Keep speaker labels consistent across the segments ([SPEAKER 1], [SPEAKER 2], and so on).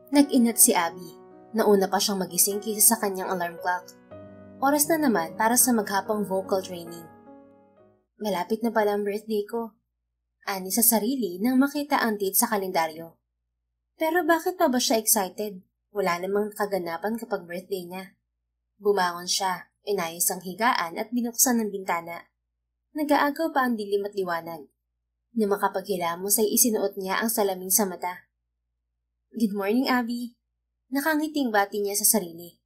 [SPEAKER 1] Nag-inat si Abby. Nauna pa siyang magising kaysa sa kanyang alarm clock. Oras na naman para sa maghapong vocal training. Malapit na pala ang birthday ko. Ani sa sarili nang makita ang date sa kalendaryo. Pero bakit pa ba siya excited? Wala namang kaganapan kapag birthday niya. Bumangon siya, inayos ang higaan at binuksan ng bintana. Nag-aagaw pa ang dilim at liwanag. Nang makapaghilamos ay isinuot niya ang salamin sa mata. Good morning, Abby. Nakangiting bati niya sa sarili.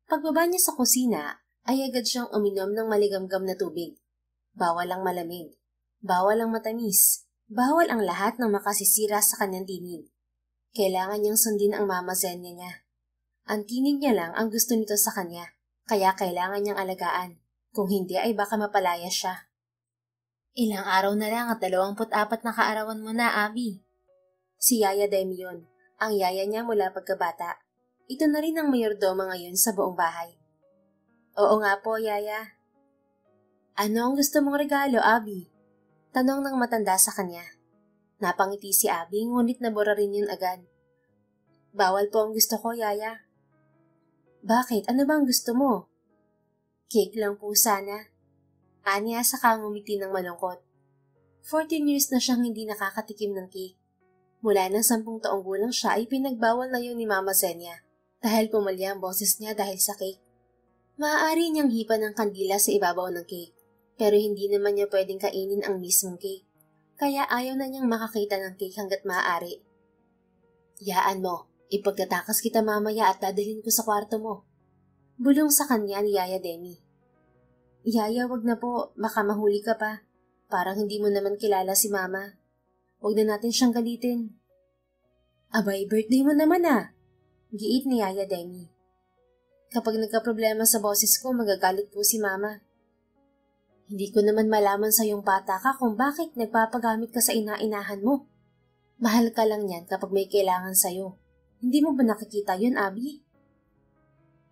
[SPEAKER 1] Pagbaba niya sa kusina, ay agad siyang uminom ng maligamgam na tubig. Bawal ang malamig. Bawal ang matamis. Bawal ang lahat ng makasisira sa kanyang tinig. Kailangan niyang sundin ang mama Zenya niya. Ang tinig niya lang ang gusto nito sa kanya, kaya kailangan niyang alagaan. Kung hindi ay baka mapalaya siya. Ilang araw na lang at 24 na kaarawan mo na, Abby. Si Yaya Demi yun, ang yaya niya mula pagkabata. Ito na rin ang mayordoma ngayon sa buong bahay. Oo nga po, Yaya. Ano ang gusto mong regalo, Abby? Tanong ng matanda sa kanya. Napangiti si Abby, ngunit nabura rin yun agad. Bawal po ang gusto ko, Yaya. Bakit? Ano ba ang gusto mo? Cake lang po sana. Anya sa kangumiti ng malungkot. 14 years na siyang hindi nakakatikim ng cake. Mula ng 10 taong gulang siya ay pinagbawal na yun ni Mama Zenya dahil pumalya ang boses niya dahil sa cake. Maaari niyang hipan ng kandila sa ibabaw ng cake, pero hindi naman niya pwedeng kainin ang mismong cake, kaya ayaw na niyang makakita ng cake hanggat maaari. Yaan mo, ipagtatakas kita mamaya at dadalhin ko sa kwarto mo. Bulong sa kanya ni Yaya Demi. Yaya, wag na po, baka mahuli ka pa. Parang hindi mo naman kilala si Mama. Huwag na natin siyang galitin. Abay, birthday mo naman ah. Giit ni Yaya Demi. Kapag nagka-problema sa boses ko, magagalit po si Mama. Hindi ko naman malaman sa iyong bata ka kung bakit nagpapagamit ka sa ina-inahan mo. Mahal ka lang yan kapag may kailangan sa'yo. Hindi mo ba nakikita yun, Abby?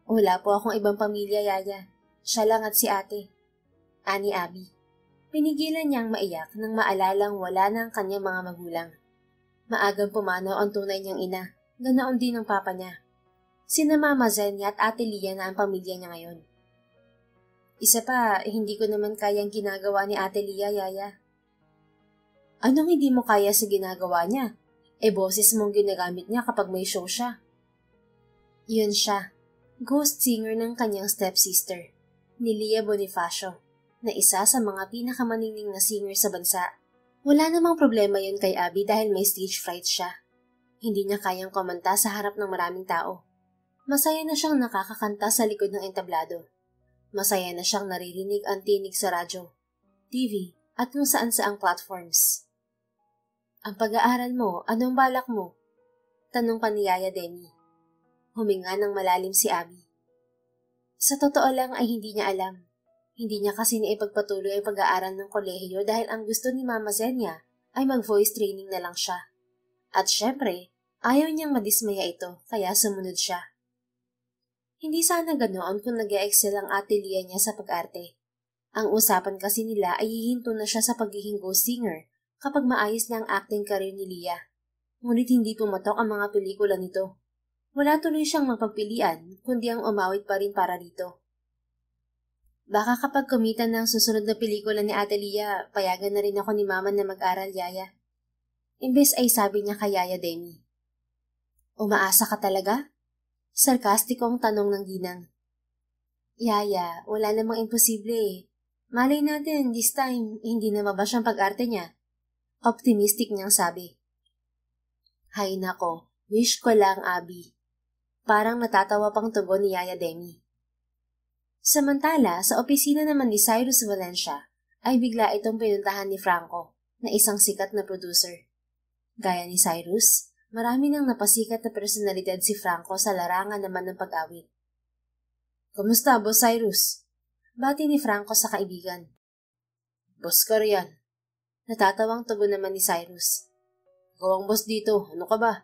[SPEAKER 1] Wala po akong ibang pamilya, Yaya. Siya lang at si ate. Ani Abby. Pinigilan niyang maiyak nang maalalang wala na ang kanyang mga magulang. Maagang pumanaw ang tunay niyang ina, ganoon din ang papa niya. Sina Mama Zenya at Ate Lia na ang pamilya niya ngayon. Isa pa, hindi ko naman kayang ginagawa ni Ate Lia, Yaya. Anong hindi mo kaya sa ginagawa niya? Boses mong ginagamit niya kapag may show siya. Yun siya, ghost singer ng kanyang stepsister, ni Lia Bonifacio, na isa sa mga pinakamanining na singer sa bansa. Wala namang problema yun kay Abby dahil may stage fright siya. Hindi niya kayang kumanta sa harap ng maraming tao. Masaya na siyang nakakakanta sa likod ng entablado. Masaya na siyang naririnig ang tinig sa radyo, TV, at kung saan-saang platforms. Ang pag-aaral mo, anong balak mo? Tanong pa ni Yaya Demi. Huminga ng malalim si Abby. Sa totoo lang ay hindi niya alam. Hindi niya kasi naipagpatuloy ang pag-aaral ng kolehiyo dahil ang gusto ni Mama Zenya ay mag-voice training na lang siya. At syempre, ayaw niyang madismaya ito kaya sumunod siya. Hindi sana ganoon kung nag-e-excel ang Ate Lia niya sa pag-arte. Ang usapan kasi nila ay hihinto na siya sa pagiging ghost singer kapag maayos na ang acting career ni Lia. Ngunit hindi pumatok ang mga pelikula nito. Wala tuloy siyang mapagpilian kundi ang umawit pa rin para dito. Baka kapag kumita ng susunod na pelikula ni Ate Lia, payagan na rin ako ni Mama na mag-aral, Yaya. Imbes ay sabi niya kay Yaya Demi. Umaasa ka talaga? Sarkastikong tanong ng ginang. Yaya, wala namang imposible eh. Malay natin, this time, hindi na mabash ang pag-arte niya. Optimistic niyang sabi. Hay nako, wish ko lang, Abby. Parang natatawa pang tugon ni Yaya Demi. Samantala, sa opisina naman ni Cyrus Valencia, ay bigla itong pinuntahan ni Franco, na isang sikat na producer. Gaya ni Cyrus, marami nang napasikat na personalidad si Franco sa larangan naman ng pag-awit. Kumusta, Boss Cyrus? Bati ni Franco sa kaibigan. Boss ka riyan. Natatawang tugon naman ni Cyrus. Ikaw ang boss dito, ano ka ba?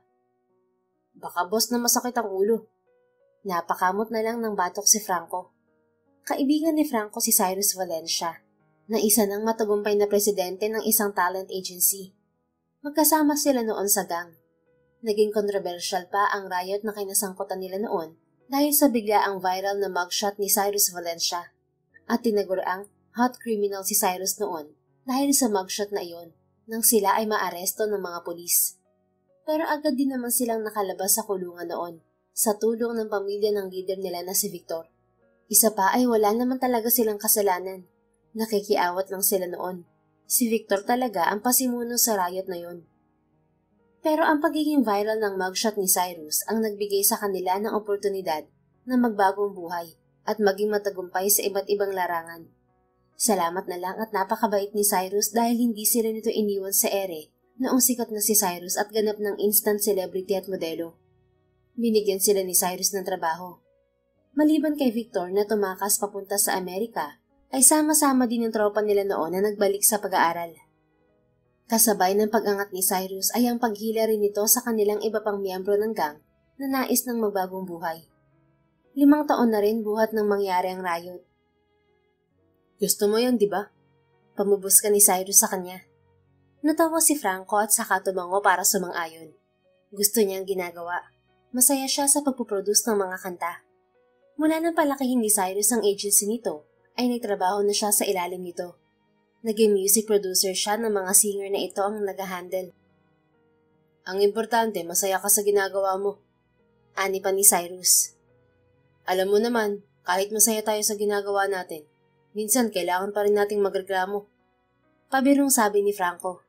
[SPEAKER 1] Baka boss na masakit ang ulo. Napakamot na lang ng batok si Franco. Kaibigan ni Franco si Cyrus Valencia, na isa ng matagumpay na presidente ng isang talent agency. Magkasama sila noon sa gang. Naging controversial pa ang riot na kinasangkutan nila noon dahil sa biglaang viral na mugshot ni Cyrus Valencia at tinaguriang hot criminal si Cyrus noon dahil sa mugshot na iyon nang sila ay maaresto ng mga pulis. Pero agad din naman silang nakalabas sa kulungan noon sa tulong ng pamilya ng leader nila na si Victor. Isa pa ay wala naman talaga silang kasalanan. Nakikiawat lang sila noon. Si Victor talaga ang pasimuno sa riot na yon. Pero ang pagiging viral ng mugshot ni Cyrus ang nagbigay sa kanila ng oportunidad na magbagong buhay at maging matagumpay sa iba't ibang larangan. Salamat na lang at napakabait ni Cyrus dahil hindi sila nito iniwan sa ere noong sikat na si Cyrus at ganap ng instant celebrity at modelo. Binigyan sila ni Cyrus ng trabaho. Maliban kay Victor na tumakas papunta sa Amerika, ay sama-sama din ang tropa nila noon na nagbalik sa pag-aaral. Kasabay ng pag-angat ni Cyrus ay ang paghila rin nito sa kanilang iba pang miyembro ng gang na nais ng magbagong buhay. 5 taon na rin buhat nang mangyari ang riot. Gusto mo yan, di ba? Pamubos ka ni Cyrus sa kanya. Natawa si Franco at saka tumango para sumang-ayon. Gusto niyang ginagawa. Masaya siya sa pagpuproduce ng mga kanta. Mula nang palakihin ni Cyrus ang agency nito, ay nagtrabaho na siya sa ilalim nito. Naging music producer siya ng mga singer na ito ang nag-handle. Ang importante, masaya ka sa ginagawa mo. Ani pa ni Cyrus. Alam mo naman, kahit masaya tayo sa ginagawa natin, minsan kailangan pa rin nating magreklamo. Pabirong sabi ni Franco.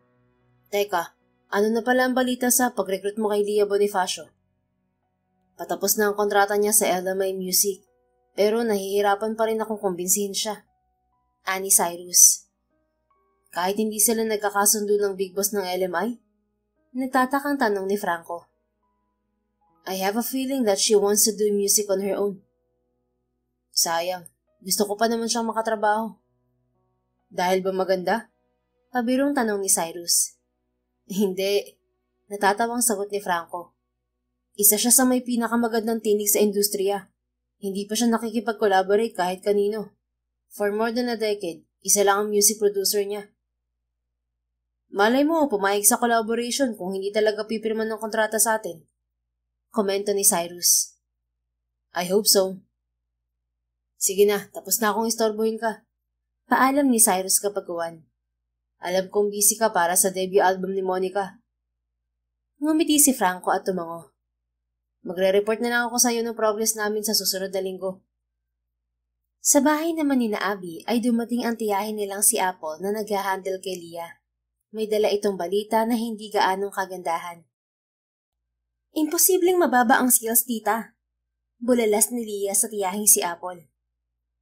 [SPEAKER 1] Teka, ano na pala ang balita sa pag-recruit mo kay Lia Bonifacio? Patapos na ang kontrata niya sa LMI Music. Pero nahihirapan pa rin akong kumbinsihin siya. Ani Cyrus. Kahit hindi sila nagkakasundo ng big boss ng LMI? Nagtatakang tanong ni Franco. I have a feeling that she wants to do music on her own. Sayang, gusto ko pa naman siyang makatrabaho. Dahil ba maganda? Pabirong tanong ni Cyrus. Hindi. Natatawang sagot ni Franco. Isa siya sa may pinakamagandang tinig sa industriya. Hindi pa siya nakikipag-collaborate kahit kanino. For more than a decade, isa lang ang music producer niya. Malay mo, pumayag sa collaboration kung hindi talaga pipirman ng kontrata sa atin. Komento ni Cyrus. I hope so. Sige na, tapos na akong istorbohin ka. Paalam ni Cyrus kapagawan. Alam kong busy ka para sa debut album ni Monica. Ngumiti si Franco at tumango. Magre-report na lang ako sa iyo ng progress namin sa susunod na linggo. Sa bahay naman ni na Abby ay dumating ang tiyahin nilang si Apple na nag-handle kay Lia. May dala itong balita na hindi gaanong kagandahan. Imposibleng mababa ang skills, tita. Bulalas ni Lia sa tiyahing si Apple.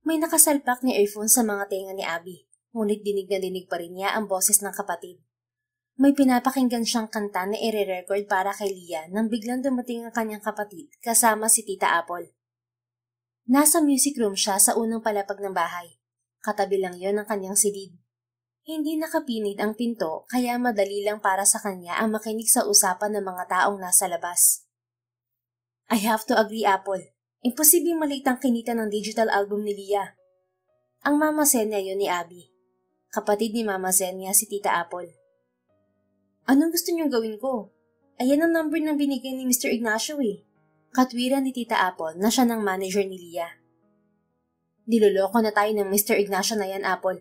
[SPEAKER 1] May nakasalpak ni earphone sa mga tenga ni Abby, ngunit dinig na dinig pa rin niya ang boses ng kapatid. May pinapakinggan siyang kanta na ire-record para kay Lia nang biglang dumating ang kanyang kapatid kasama si Tita Apple. Nasa music room siya sa unang palapag ng bahay. Katabi lang yon ang kanyang silid. Hindi nakapinid ang pinto kaya madali lang para sa kanya ang makinig sa usapan ng mga taong nasa labas. I have to agree, Apple. Imposibleng maliit ang kinita ng digital album ni Lia. Ang Mama Zenia yon ni Abby. Kapatid ni Mama Zenia si Tita Apple. Anong gusto niyong gawin ko? Ayan ang number ng binigay ni Mr. Ignacio eh. Katwiran ni Tita Apple na siya ng manager ni Lia. Niloloko na tayo ng Mr. Ignacio na yan, Apple.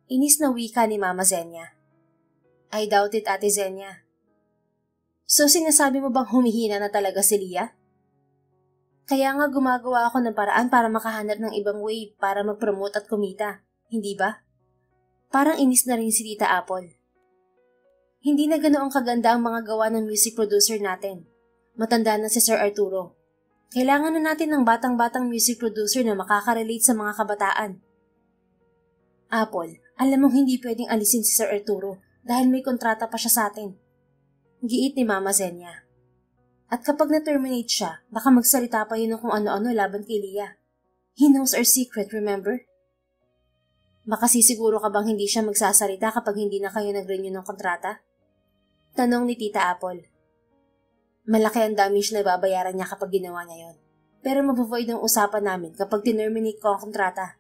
[SPEAKER 1] Inis na wika ni Mama Zenia. I doubt it, Ate Zenia. So sinasabi mo bang humihina na talaga si Lia? Kaya nga gumagawa ako ng paraan para makahanap ng ibang way para mag-promote at kumita, hindi ba? Parang inis na rin si Tita Apple. Hindi na ganoong kaganda ang mga gawa ng music producer natin. Matanda na si Sir Arturo. Kailangan na natin ng batang-batang music producer na makaka-relate sa mga kabataan. Apple, alam mong hindi pwedeng alisin si Sir Arturo dahil may kontrata pa siya sa atin. Giit ni Mama Zenia. At kapag na-terminate siya, baka magsalita pa yun ng kung ano-ano laban kay Lia. He knows our secret, remember? Makasisiguro ka bang hindi siya magsasalita kapag hindi na kayo nag-renew ng kontrata? Tanong ni Tita Apple. Malaki ang damage na babayaran niya kapag ginawa niya yon. Pero mabuvoid ang usapan namin kapag tinerminate ko ang kontrata.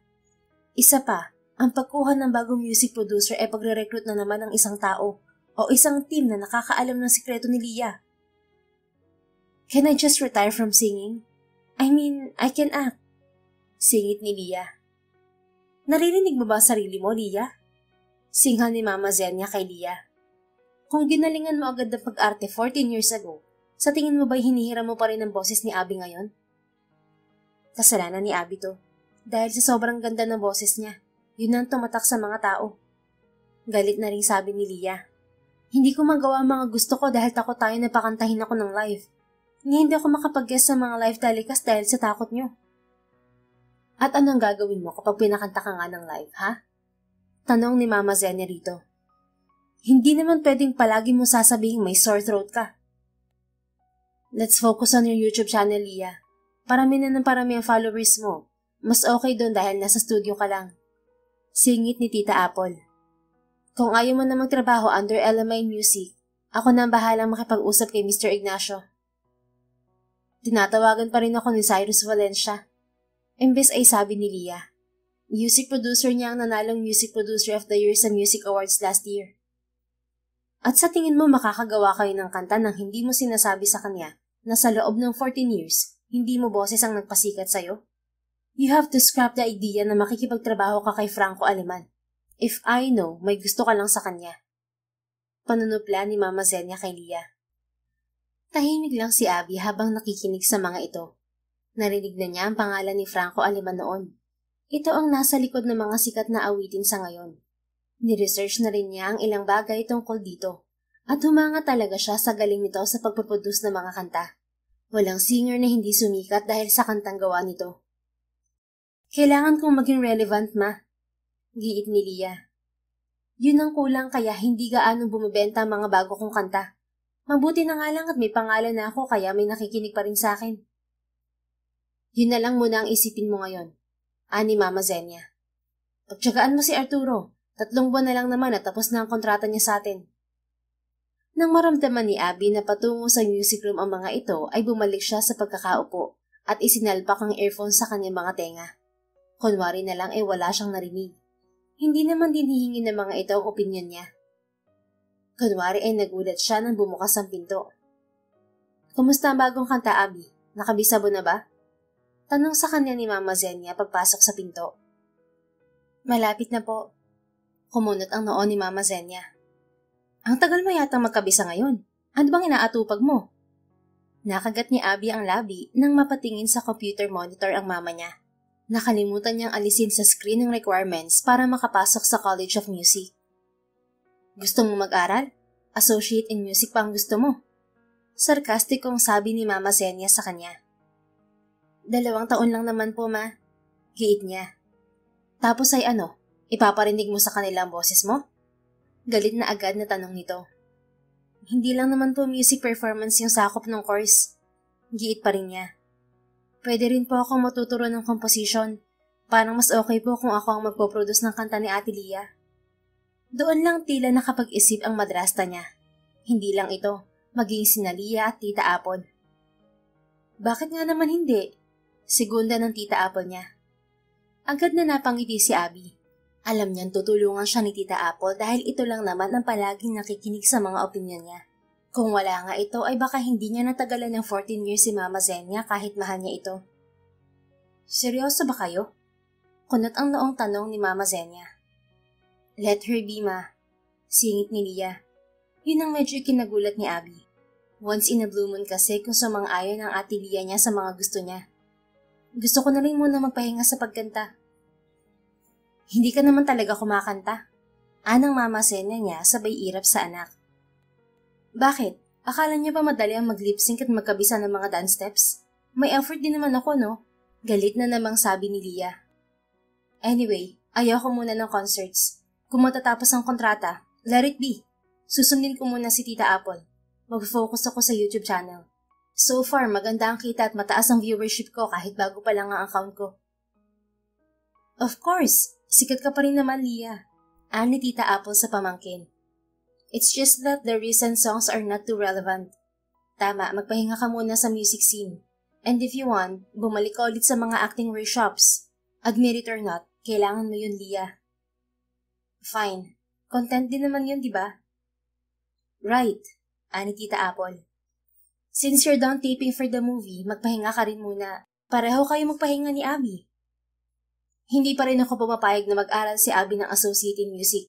[SPEAKER 1] Isa pa, ang pagkuha ng bagong music producer ay pagre-recruit na naman ng isang tao o isang team na nakakaalam ng sikreto ni Lia. Can I just retire from singing? I mean, I can act. Singit ni Leah. Naririnig mo ba ang sarili mo, Leah? Singhal ni Mama Zenia kay Leah. Kung ginalingan mo agad ng pag-arte 14 years ago, sa tingin mo ba'y hinihiram mo pa rin ang boses ni Abby ngayon? Kasalanan ni Abby to. Dahil sa sobrang ganda ng boses niya, yun ang tumatak sa mga tao. Galit na rin sabi ni Leah. Hindi ko magawa ang mga gusto ko dahil takot tayo na pakantahin ako ng live. Hindi ako makapag-guest sa mga live telecast dahil sa takot nyo. At anong gagawin mo kapag pinakanta ka nga ng live, ha? Tanong ni Mama Zenia rito. Hindi naman pwedeng palagi mo sasabihin may sore throat ka. Let's focus on your YouTube channel, Leah. Parami na ng parami ang followers mo. Mas okay doon dahil nasa studio ka lang. Singit ni Tita Apple. Kung ayaw mo na magtrabaho under LMI Music, ako na ang bahalang makipag-usap kay Mr. Ignacio. Tinatawagan pa rin ako ni Cyrus Valencia. Imbes ay sabi ni Leah. Music producer niya ang nanalong Music Producer of the Year sa Music Awards last year. At sa tingin mo makakagawa kayo ng kanta nang hindi mo sinasabi sa kanya na sa loob ng 14 years, hindi mo boses ang nagpasikat sa'yo? You have to scrap the idea na makikipagtrabaho ka kay Franco Aleman. If I know, may gusto ka lang sa kanya. Panunupla ni Mama Zenia kay Leah. Tahimik lang si Abby habang nakikinig sa mga ito. Narinig na niya ang pangalan ni Franco Aleman noon. Ito ang nasa likod ng mga sikat na awitin sa ngayon. Ni-research na rin niya ang ilang bagay tungkol dito. At humanga talaga siya sa galing nito sa pagpuproduce ng mga kanta. Walang singer na hindi sumikat dahil sa kantang gawa nito. Kailangan kong maging relevant, Ma. Giit ni Leah. Yun ang kulang kaya hindi gaano bumibenta ang mga bago kong kanta. Mabuti na nga lang at may pangalan na ako kaya may nakikinig pa rin sa akin. Yun na lang muna ang isipin mo ngayon. Ani Mama Zenia. Pagtsagaan mo si Arturo. 3 buwan na lang naman at tapos na ang kontrata niya sa atin. Nang maramdaman ni Abby na patungo sa music room ang mga ito ay bumalik siya sa pagkakaupo at isinalpak ang earphone sa kanyang mga tenga. Kunwari na lang wala siyang narinig. Hindi naman din hihingi ng mga ito ang opinyon niya. Kunwari nagulat siya nang bumukas ang pinto. Kumusta ang bagong kanta, Abby? Nakabisabo na ba? Tanong sa kanya ni Mama Zenia pagpasok sa pinto. Malapit na po. Kumunot ang noo ni Mama Zenia. Ang tagal mo yatang magkabisa ngayon. Ano bang inaatupag mo? Nakagat ni Abby ang labi nang mapatingin sa computer monitor ang mama niya. Nakalimutan niyang alisin sa screen ang requirements para makapasok sa College of Music. Gusto mo mag-aral? Associate in Music pa ang gusto mo? Sarkastikong sabi ni Mama Zenia sa kanya. 2 taon lang naman po, Ma. Giit niya. Tapos ay ano? Ipaparinig mo sa kanila ang boses mo? Galit na agad na tanong nito. Hindi lang naman po music performance yung sakop ng course. Giit pa rin niya. Pwede rin po akong matuturo ng composition. Parang mas okay po kung ako ang magpo-produce ng kanta ni Ate Leah. Doon lang tila nakapag-isip ang madrasta niya. Hindi lang ito, maging sina Leah at Tita Apple. Bakit nga naman hindi? Segunda ng Tita Apple niya. Agad na napangiti si Abby. Alam niyang tutulungan siya ni Tita Apple dahil ito lang naman ang palaging nakikinig sa mga opinyon niya. Kung wala nga ito ay baka hindi niya natagalan ng 14 years si Mama Zenia kahit mahal niya ito. Seryoso ba kayo? Kunot ang noong tanong ni Mama Zenia. Let her be, Ma. Singit ni Leah. Yun ang medyo kinagulat ni Abby. Once in a blue moon kasi kung sumang-ayon ang Ate Leah niya sa mga gusto niya. Gusto ko na rin muna magpahinga sa pagkanta. Hindi ka naman talaga kumakanta. Anang Mama Zenia niya sabay irap sa anak. Bakit? Akala niya ba madali ang mag-lip-sync at magkabisa ng mga dance steps? May effort din naman ako, no? Galit na namang sabi ni Leah. Anyway, ayaw ko muna ng concerts. Kung matatapos ang kontrata, let it be. Susundin ko muna si Tita Apple. Mag-focus ako sa YouTube channel. So far, maganda ang kita at mataas ang viewership ko kahit bago pa lang ang account ko. Of course! Sikat ka pa rin naman, Leah. Ani Tita Apple sa pamangkin. It's just that the recent songs are not too relevant. Tama, magpahinga ka muna sa music scene. And if you want, bumalik ka ulit sa mga acting workshops. Admit it or not, kailangan mo yun, Leah. Fine. Content din naman yun, di ba? Right, ani Tita Apple. Since you're done taping for the movie, magpahinga ka rin muna. Pareho kayo magpahinga ni Abby. Hindi pa rin ako pumapayag na mag-aral si Abby ng Associate in Music.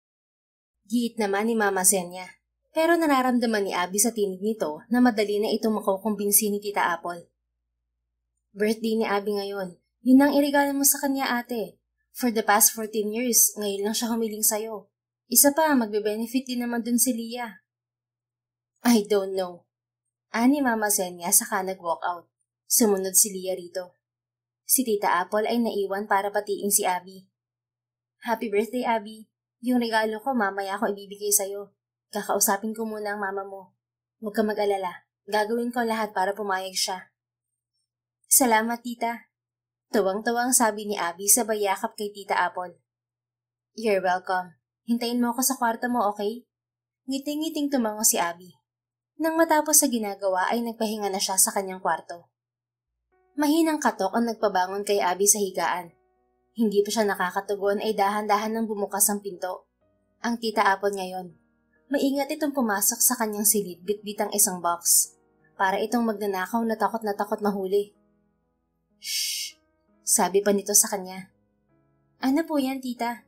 [SPEAKER 1] Giit naman ni Mama Zenya. Pero nararamdaman ni Abby sa tinig nito na madali na itong makukumbinsi ni Tita Apple. Birthday ni Abby ngayon. Yun ang irigalo mo sa kanya, ate. For the past 14 years, ngayon lang siya humiling sa'yo. Isa pa, magbe-benefit din naman dun si Leah. I don't know. Ani Mama Zenya saka nag-walk out. Sumunod si Leah rito. Si Tita Apple ay naiwan para patiin si Abby. Happy birthday, Abby. Yung regalo ko mamaya ko ibibigay sa'yo. Kakausapin ko muna ang mama mo. Huwag ka mag-alala. Gagawin ko lahat para pumayag siya. Salamat, tita. Tuwang-tuwang sabi ni Abby sabay yakap kay Tita Apple. You're welcome. Hintayin mo ako sa kwarto mo, okay? Ngiting-ngiting tumango si Abby. Nang matapos sa ginagawa ay nagpahinga na siya sa kanyang kwarto. Mahinang katok ang nagpabangon kay Abby sa higaan. Hindi pa siya nakakatugon ay dahan-dahan nang bumukas ang pinto. Ang Tita Apple ngayon. Maingat itong pumasok sa kanyang silid bitbit ang isang box. Para itong magnanakaw na takot mahuli. Shh! Sabi pa nito sa kanya. Ano po yan, tita?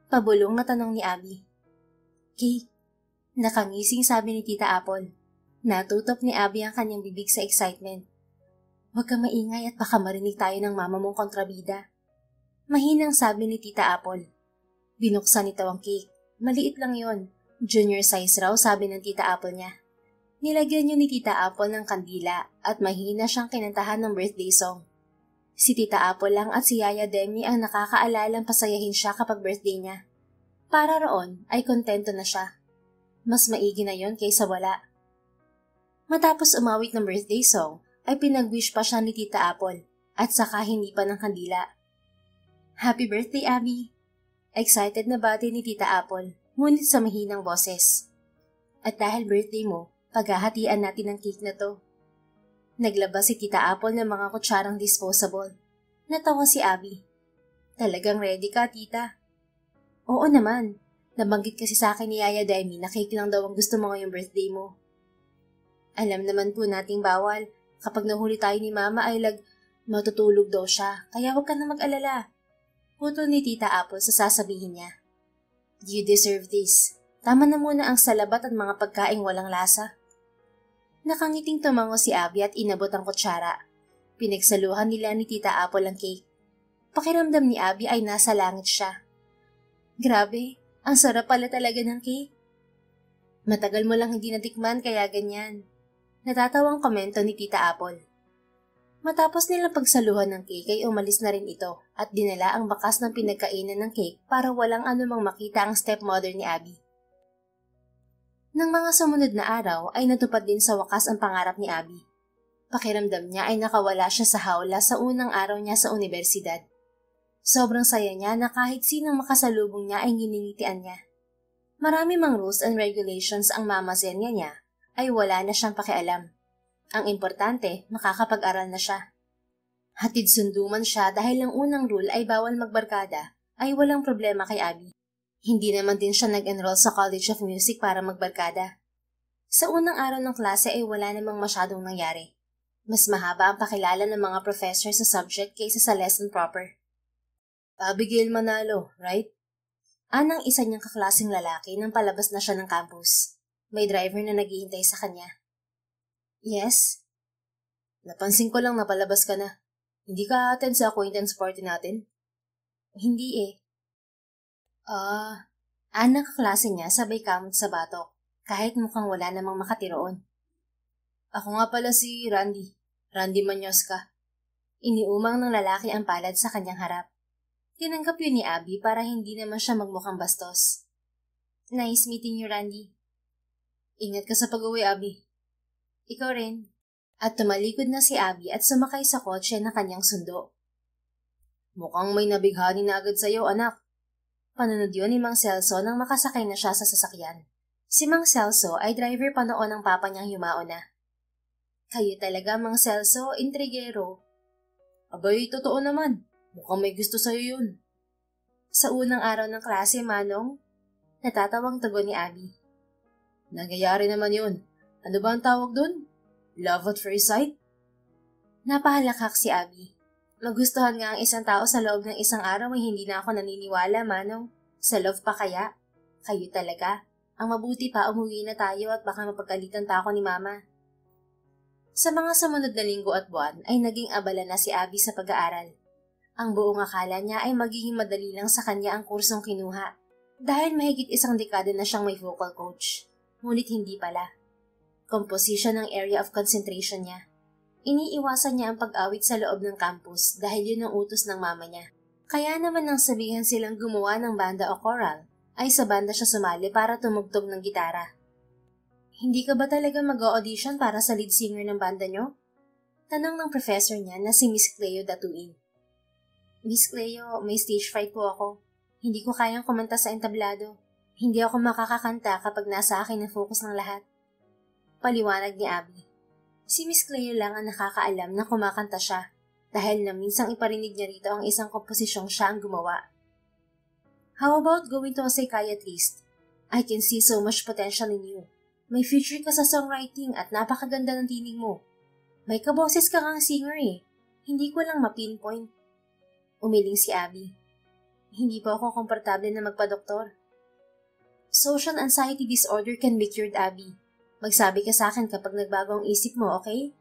[SPEAKER 1] Pabulong na tanong ni Abby. Cake. Nakangising sabi ni Tita Apple. Natutop ni Abby ang kanyang bibig sa excitement. Huwag ka maingay at baka marinig tayo ng mama mong kontrabida. Mahinang sabi ni Tita Apple. Binuksan nito ang cake. Maliit lang yon. Junior size raw sabi ng Tita Apple niya. Nilagyan niyo ni Tita Apple ng kandila at mahina siyang kinantahan ng birthday song. Si Tita Apple lang at si Yaya Demi ang nakakaalalang pasayahin siya kapag birthday niya. Para roon ay kontento na siya. Mas maigi na yon kaysa wala. Matapos umawit ng birthday song, ay pinag-wish pa siya ni Tita Apple at saka hindi pa ng kandila. Happy birthday, Abby! Excited na bati ni Tita Apple, ngunit sa mahinang boses. At dahil birthday mo, paghahatian natin ang cake na to. Naglabas si Tita Apple ng mga kutsarang disposable. Natawa si Abby. Talagang ready ka, tita? Oo naman. Nabanggit kasi sa akin ni Yaya Demi na cake lang daw ang gusto mo ngayong birthday mo. Alam naman po nating bawal. Kapag nahuli tayo ni Mama ay matutulog daw siya, kaya huwag ka na mag-alala. Putol ni Tita Apple sa sasabihin niya. You deserve this. Tama na muna ang salabat at mga pagkaing walang lasa. Nakangiting tumango si Abby at inabot ang kutsara. Pinagsaluhan nila ni Tita Apple ang cake. Pakiramdam ni Abby ay nasa langit siya. Grabe, ang sarap pala talaga ng cake. Matagal mo lang hindi natikman kaya ganyan. Natatawang komento ni Tita Apple. Matapos nilang pagsaluhan ng cake ay umalis na rin ito at dinala ang bakas ng pinagkainan ng cake para walang anumang makita ang stepmother ni Abby. Nang mga sumunod na araw ay natupad din sa wakas ang pangarap ni Abby. Pakiramdam niya ay nakawala siya sa hawla sa unang araw niya sa universidad. Sobrang saya niya na kahit sinong makasalubong niya ay nginingitian niya. Marami mang rules and regulations ang Mama Zenya niya ay wala na siyang pakialam. Ang importante, makakapag-aral na siya. Hatid sunduman siya dahil ang unang rule ay bawal magbarkada ay walang problema kay Abby. Hindi naman din siya nag-enroll sa College of Music para magbarkada. Sa unang araw ng klase ay wala namang masyadong nangyari. Mas mahaba ang pakilala ng mga professor sa subject kaysa sa lesson proper. Abigail Manalo, right? Anang isa niyang kaklaseng lalaki nang palabas na siya ng campus. May driver na naghihintay sa kanya. Yes? Napansin ko lang napalabas ka na. Hindi ka attend sa acquaintance party natin? Hindi eh. Anang kaklase niya sabay kamot sa batok, kahit mukhang wala namang makatiroon. Ako nga pala si Randy. Randy Manyoska. Iniumang ng lalaki ang palad sa kanyang harap. Tinanggap yun ni Abby para hindi naman siya magmukhang bastos. Nice meeting you, Randy. Ingat ka sa pag-uwi, Abby. Ikaw rin. At tumalikod na si Abby at sumakay sa kotse na kanyang sundo. Mukhang may nabighani na agad sa'yo, anak. Panunod yun ni Mang Celso nang makasakay na siya sa sasakyan. Si Mang Celso ay driver pa noon ng papa niyang yumao na. Kayo talaga, Mang Celso, intrigero. Abay, totoo naman. Mukhang may gusto sa'yo yun. Sa unang araw ng klase, Manong, natatawang tugon ni Abby. Nangyayari naman yun. Ano ba ang tawag dun?
[SPEAKER 2] Love at first sight?
[SPEAKER 1] Napahalakhak si Abby. Magustuhan nga ang isang tao sa loob ng isang araw ay hindi na ako naniniwala, Manong. Sa love pa kaya? Kayo talaga. Ang mabuti pa umuwi na tayo at baka mapagalitan pa ako ni Mama. Sa mga sumunod na linggo at buwan ay naging abala na si Abby sa pag-aaral. Ang buong akala niya ay magiging madali lang sa kanya ang kursong kinuha dahil mahigit isang dekada na siyang may vocal coach. Ngunit hindi pala. Composition ang area of concentration niya. Iniiwasan niya ang pag-awit sa loob ng campus dahil yun ang utos ng mama niya. Kaya naman nang sabihan silang gumawa ng banda o choral, ay sa banda siya sumali para tumugtog ng gitara. Hindi ka ba talaga mag-audition para sa lead singer ng banda niyo? Tanong ng professor niya na si Miss Cleo Datuin. Miss Cleo, may stage fright po ako. Hindi ko kayang kumanta sa entablado. Hindi ako makakakanta kapag nasa akin ang focus ng lahat. Paliwanag ni Abby. Si Miss Cleo lang ang nakakaalam na kumakanta siya dahil na minsang iparinig niya rito ang isang komposisyong siya ang gumawa. How about going to a psychiatrist? I can see so much potential in you. May future ka sa songwriting at napakaganda ng tinig mo. May kaboses ka kang singer eh. Hindi ko lang ma-pinpoint. Umiling si Abby. Hindi po ako komportable na magpa-doktor. Social anxiety disorder can be cured, Abby. Magsabi ka sa akin kapag nagbago ang isip mo, okay?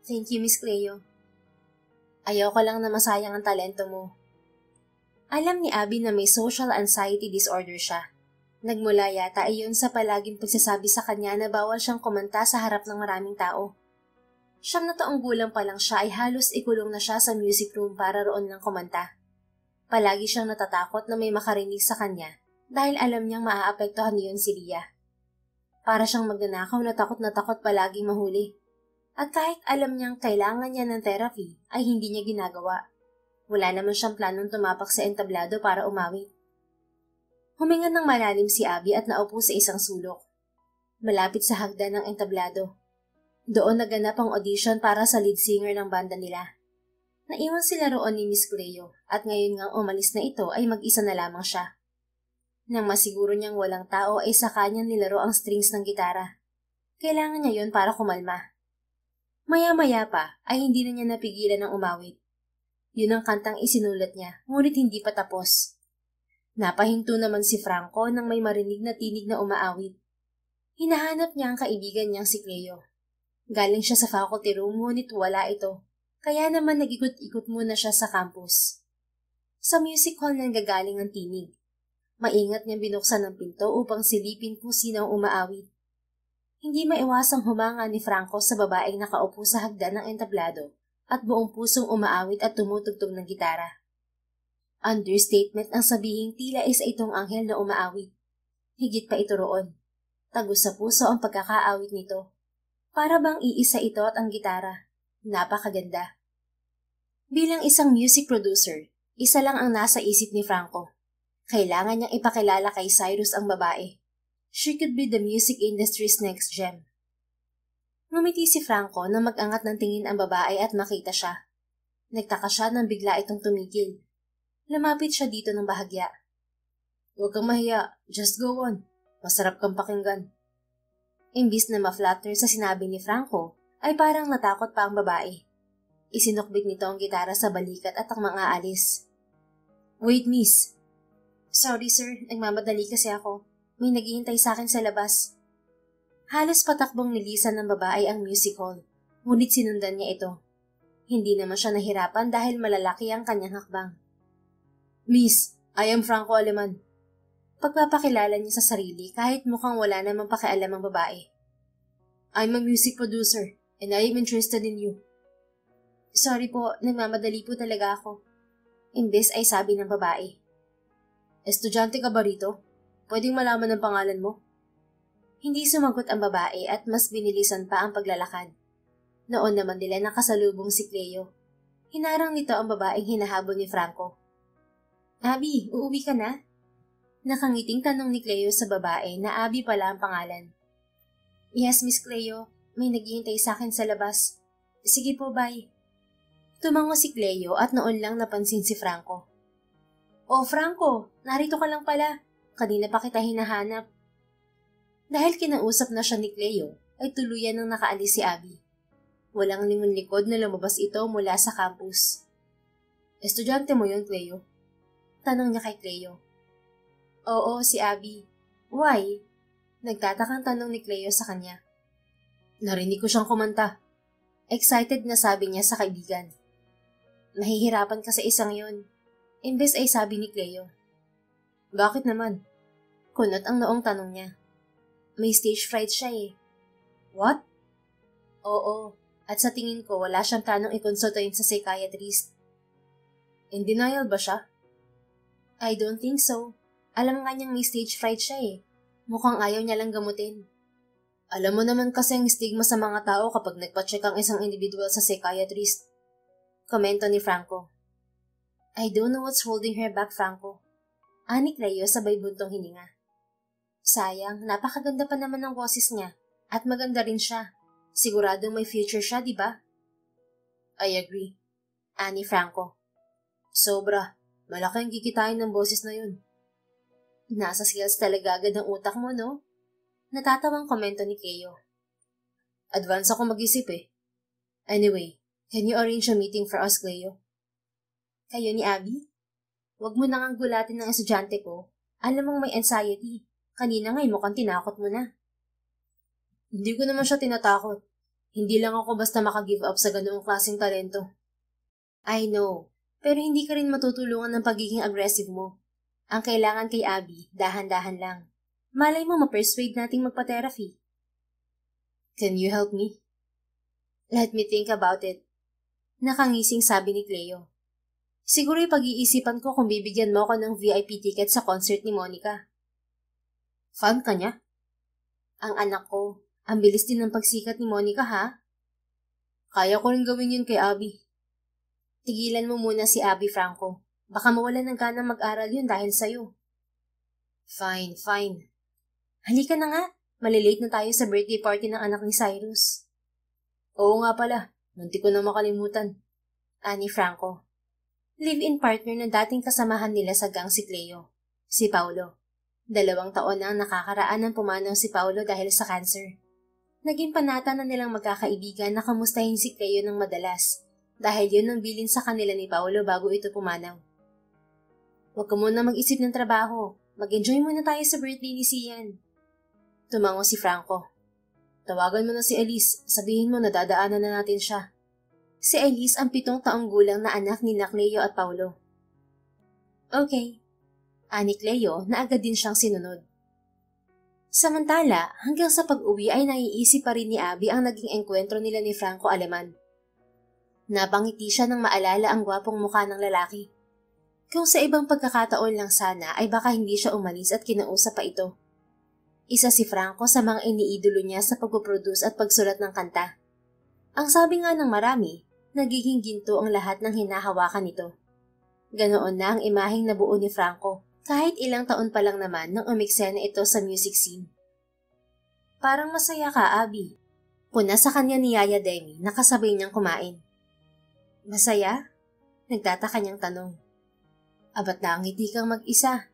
[SPEAKER 1] Thank you, Miss Cleo. Ayaw ko lang na masayang ang talento mo. Alam ni Abby na may social anxiety disorder siya. Nagmula yata iyon sa palaging pagsasabi sa kanya na bawal siyang kumanta sa harap ng maraming tao. 9 na taong gulang pa lang siya ay halos ikulong na siya sa music room para roon lang kumanta. Palagi siyang natatakot na may makarinig sa kanya dahil alam niyang maaapektuhan niyon si Ria. Para siyang magnanakaw na takot palaging mahuli. At kahit alam niyang kailangan niya ng therapy, ay hindi niya ginagawa. Wala naman siyang planong tumapak sa entablado para umawit. Huminga ng malalim si Abby at naupo sa isang sulok. Malapit sa hagdan ng entablado. Doon naganap ang audition para sa lead singer ng banda nila. Naiwan sila roon ni Miss Cleo at ngayon ngang umalis na ito ay mag-isa na lamang siya. Nang masiguro niyang walang tao ay sa kanya nilaro ang strings ng gitara. Kailangan niya yon para kumalma. Maya-maya pa ay hindi na niya napigilan ng umawit. Yun ang kantang isinulat niya, ngunit hindi pa tapos. Napahinto naman si Franco nang may marinig na tinig na umaawit. Hinahanap niya ang kaibigan niyang si Cleo. Galing siya sa faculty room ngunit wala ito, kaya naman nag-ikot-ikot muna siya sa campus. Sa music hall nang gagaling ang tinig. Maingat niyang binuksan ang pinto upang silipin kung sino ang umaawit. Hindi maiwasang humanga ni Franco sa babaeng nakaupo sa hagdan ng entablado at buong pusong umaawit at tumutugtog ng gitara. Understatement ang sabihing tila isa itong anghel na umaawit. Higit pa ito roon. Tagos sa puso ang pagkakaawit nito. Para bang iisa ito at ang gitara. Napakaganda. Bilang isang music producer, isa lang ang nasa isip ni Franco. Kailangan niyang ipakilala kay Cyrus ang babae. She could be the music industry's next gem. Ngumiti si Franco na mag-angat ng tingin ang babae at makita siya. Nagtaka siya nang bigla itong tumigil. Lumapit siya dito ng bahagya. Huwag kang mahiya, just go on. Masarap kang pakinggan. Imbis na ma-flatter sa sinabi ni Franco, ay parang natakot pa ang babae. Isinukbit nito ang gitara sa balikat at ang mga alis. Wait, miss. Sorry sir, nagmamadali kasi ako. May naghihintay sa akin sa labas. Halos patakbong nilisan ng babae ang music hall, ngunit sinundan niya ito. Hindi naman siya nahirapan dahil malalaki ang kanyang hakbang. Miss, I am Franco Aleman. Pagpapakilala niya sa sarili kahit mukhang wala namang pakialam ang babae. I'm a music producer and I am interested in you. Sorry po, nagmamadali po talaga ako. Imbes ay sabi ng babae. Estudyante ka ba rito? Pwedeng malaman ang pangalan mo? Hindi sumagot ang babae at mas binilisan pa ang paglalakad. Noon naman nila nakasalubong si Cleo. Hinarang nito ang babaeng hinahabol ni Franco. Abby, uuwi ka na? Nakangiting tanong ni Cleo sa babae na Abby pala ang pangalan. Yes, Miss Cleo. May naghihintay sa akin sa labas. Sige po, bye. Tumango si Cleo at noon lang napansin si Franco. Oh, Franco, narito ka lang pala. Kanina pa kita hinahanap. Dahil kinausap na siya ni Cleo, ay tuluyan nang nakaalis si Abby. Walang lingon-likod na lumabas ito mula sa campus. Estudyante mo yun, Cleo? Tanong niya kay Cleo. Oo, si Abby. Why? Nagtatakang tanong ni Cleo sa kanya. Narinig ko siyang kumanta. Excited na sabi niya sa kaibigan. Mahihirapan ka sa isang yun. Imbes ay sabi ni Cleo. Bakit naman? Kunot ang noong tanong niya. May stage fright siya eh. What? Oo, at sa tingin ko wala siyang planong i-consultahin sa psychiatrist. In denial ba siya? I don't think so. Alam nga niyang may stage fright siya eh. Mukhang ayaw niya lang gamutin. Alam mo naman kasi ang stigma sa mga tao kapag nagpa-check ang isang individual sa psychiatrist. Komento ni Franco. I don't know what's holding her back, Franco. Ani Cleo sabay buntong hininga. Sayang, napakaganda pa naman ng boses niya. At maganda rin siya. Siguradong may future siya, di ba? I agree. Ani Franco. Sobra. Malaki ang kikitain ng boses na yun. Nasa skills talaga agad ang utak mo, no? Natatawang komento ni Cleo. Advance ako mag-isip eh. Anyway, can you arrange a meeting for us, Cleo? Kayo ni Abby? Huwag mo nang gulatin ng estudyante ko. Alam mong may anxiety. Kanina nga'y mukhang tinakot mo na. Hindi ko naman siya tinatakot. Hindi lang ako basta maka-give up sa ganoong klaseng talento. I know, pero hindi ka rin matutulungan ng pagiging aggressive mo. Ang kailangan kay Abby, dahan-dahan lang. Malay mo ma-persuade nating magpa-therapy. Can you help me? Let me think about it. Nakangising sabi ni Cleo. Siguro pag-iisipan ko kung bibigyan mo ako ng VIP ticket sa concert ni Monica. Fan ka niya? Ang anak ko, ang bilis din ng pagsikat ni Monica ha? Kaya ko rin gawin yun kay Abby. Tigilan mo muna si Abby, Franco. Baka mawalan ng ganang mag-aral yun dahil sa'yo. Fine. Halika na nga. Malilate na tayo sa birthday party ng anak ni Cyrus. Oo nga pala. Munti ko na makalimutan. Ani Franco. Live-in partner ng dating kasamahan nila sa gang si Cleo. Si Paulo. 2 taon na ang nakakaraan ng pumanaw si Paulo dahil sa cancer. Naging panata na nilang magkakaibigan na kamustahin si Cleo ng madalas dahil yun ang bilin sa kanila ni Paulo bago ito pumanaw. Huwag ka muna mag-isip ng trabaho. Mag-enjoy muna tayo sa birthday ni Sian. Tumango si Franco. Tawagan mo na si Elise. Sabihin mo na dadaanan na natin siya. Si Elise ang 7 taong gulang na anak ni Cleo at Paulo. Okay. Ani Cleo na agad din siyang sinunod. Samantala, hanggang sa pag-uwi ay naiisip pa rin ni Abby ang naging engkwentro nila ni Franco Aleman. Napangiti siya nang maalala ang gwapong mukha ng lalaki. Kung sa ibang pagkakataon lang sana ay baka hindi siya umalis at kinausap pa ito. Isa si Franco sa mga iniidolo niya sa pagpuproduce at pagsulat ng kanta. Ang sabi nga ng marami, nagiging ginto ang lahat ng hinahawakan nito. Ganoon na ang imaheng nabuo ni Franco. Kahit ilang taon pa lang naman nang umiksena ito sa music scene. Parang masaya ka, Abby. Puna sa kanya ni Yaya Demi na kasabay niyang kumain. Masaya? Nagtataka niyang tanong. Abat na ang ngiti kang mag-isa.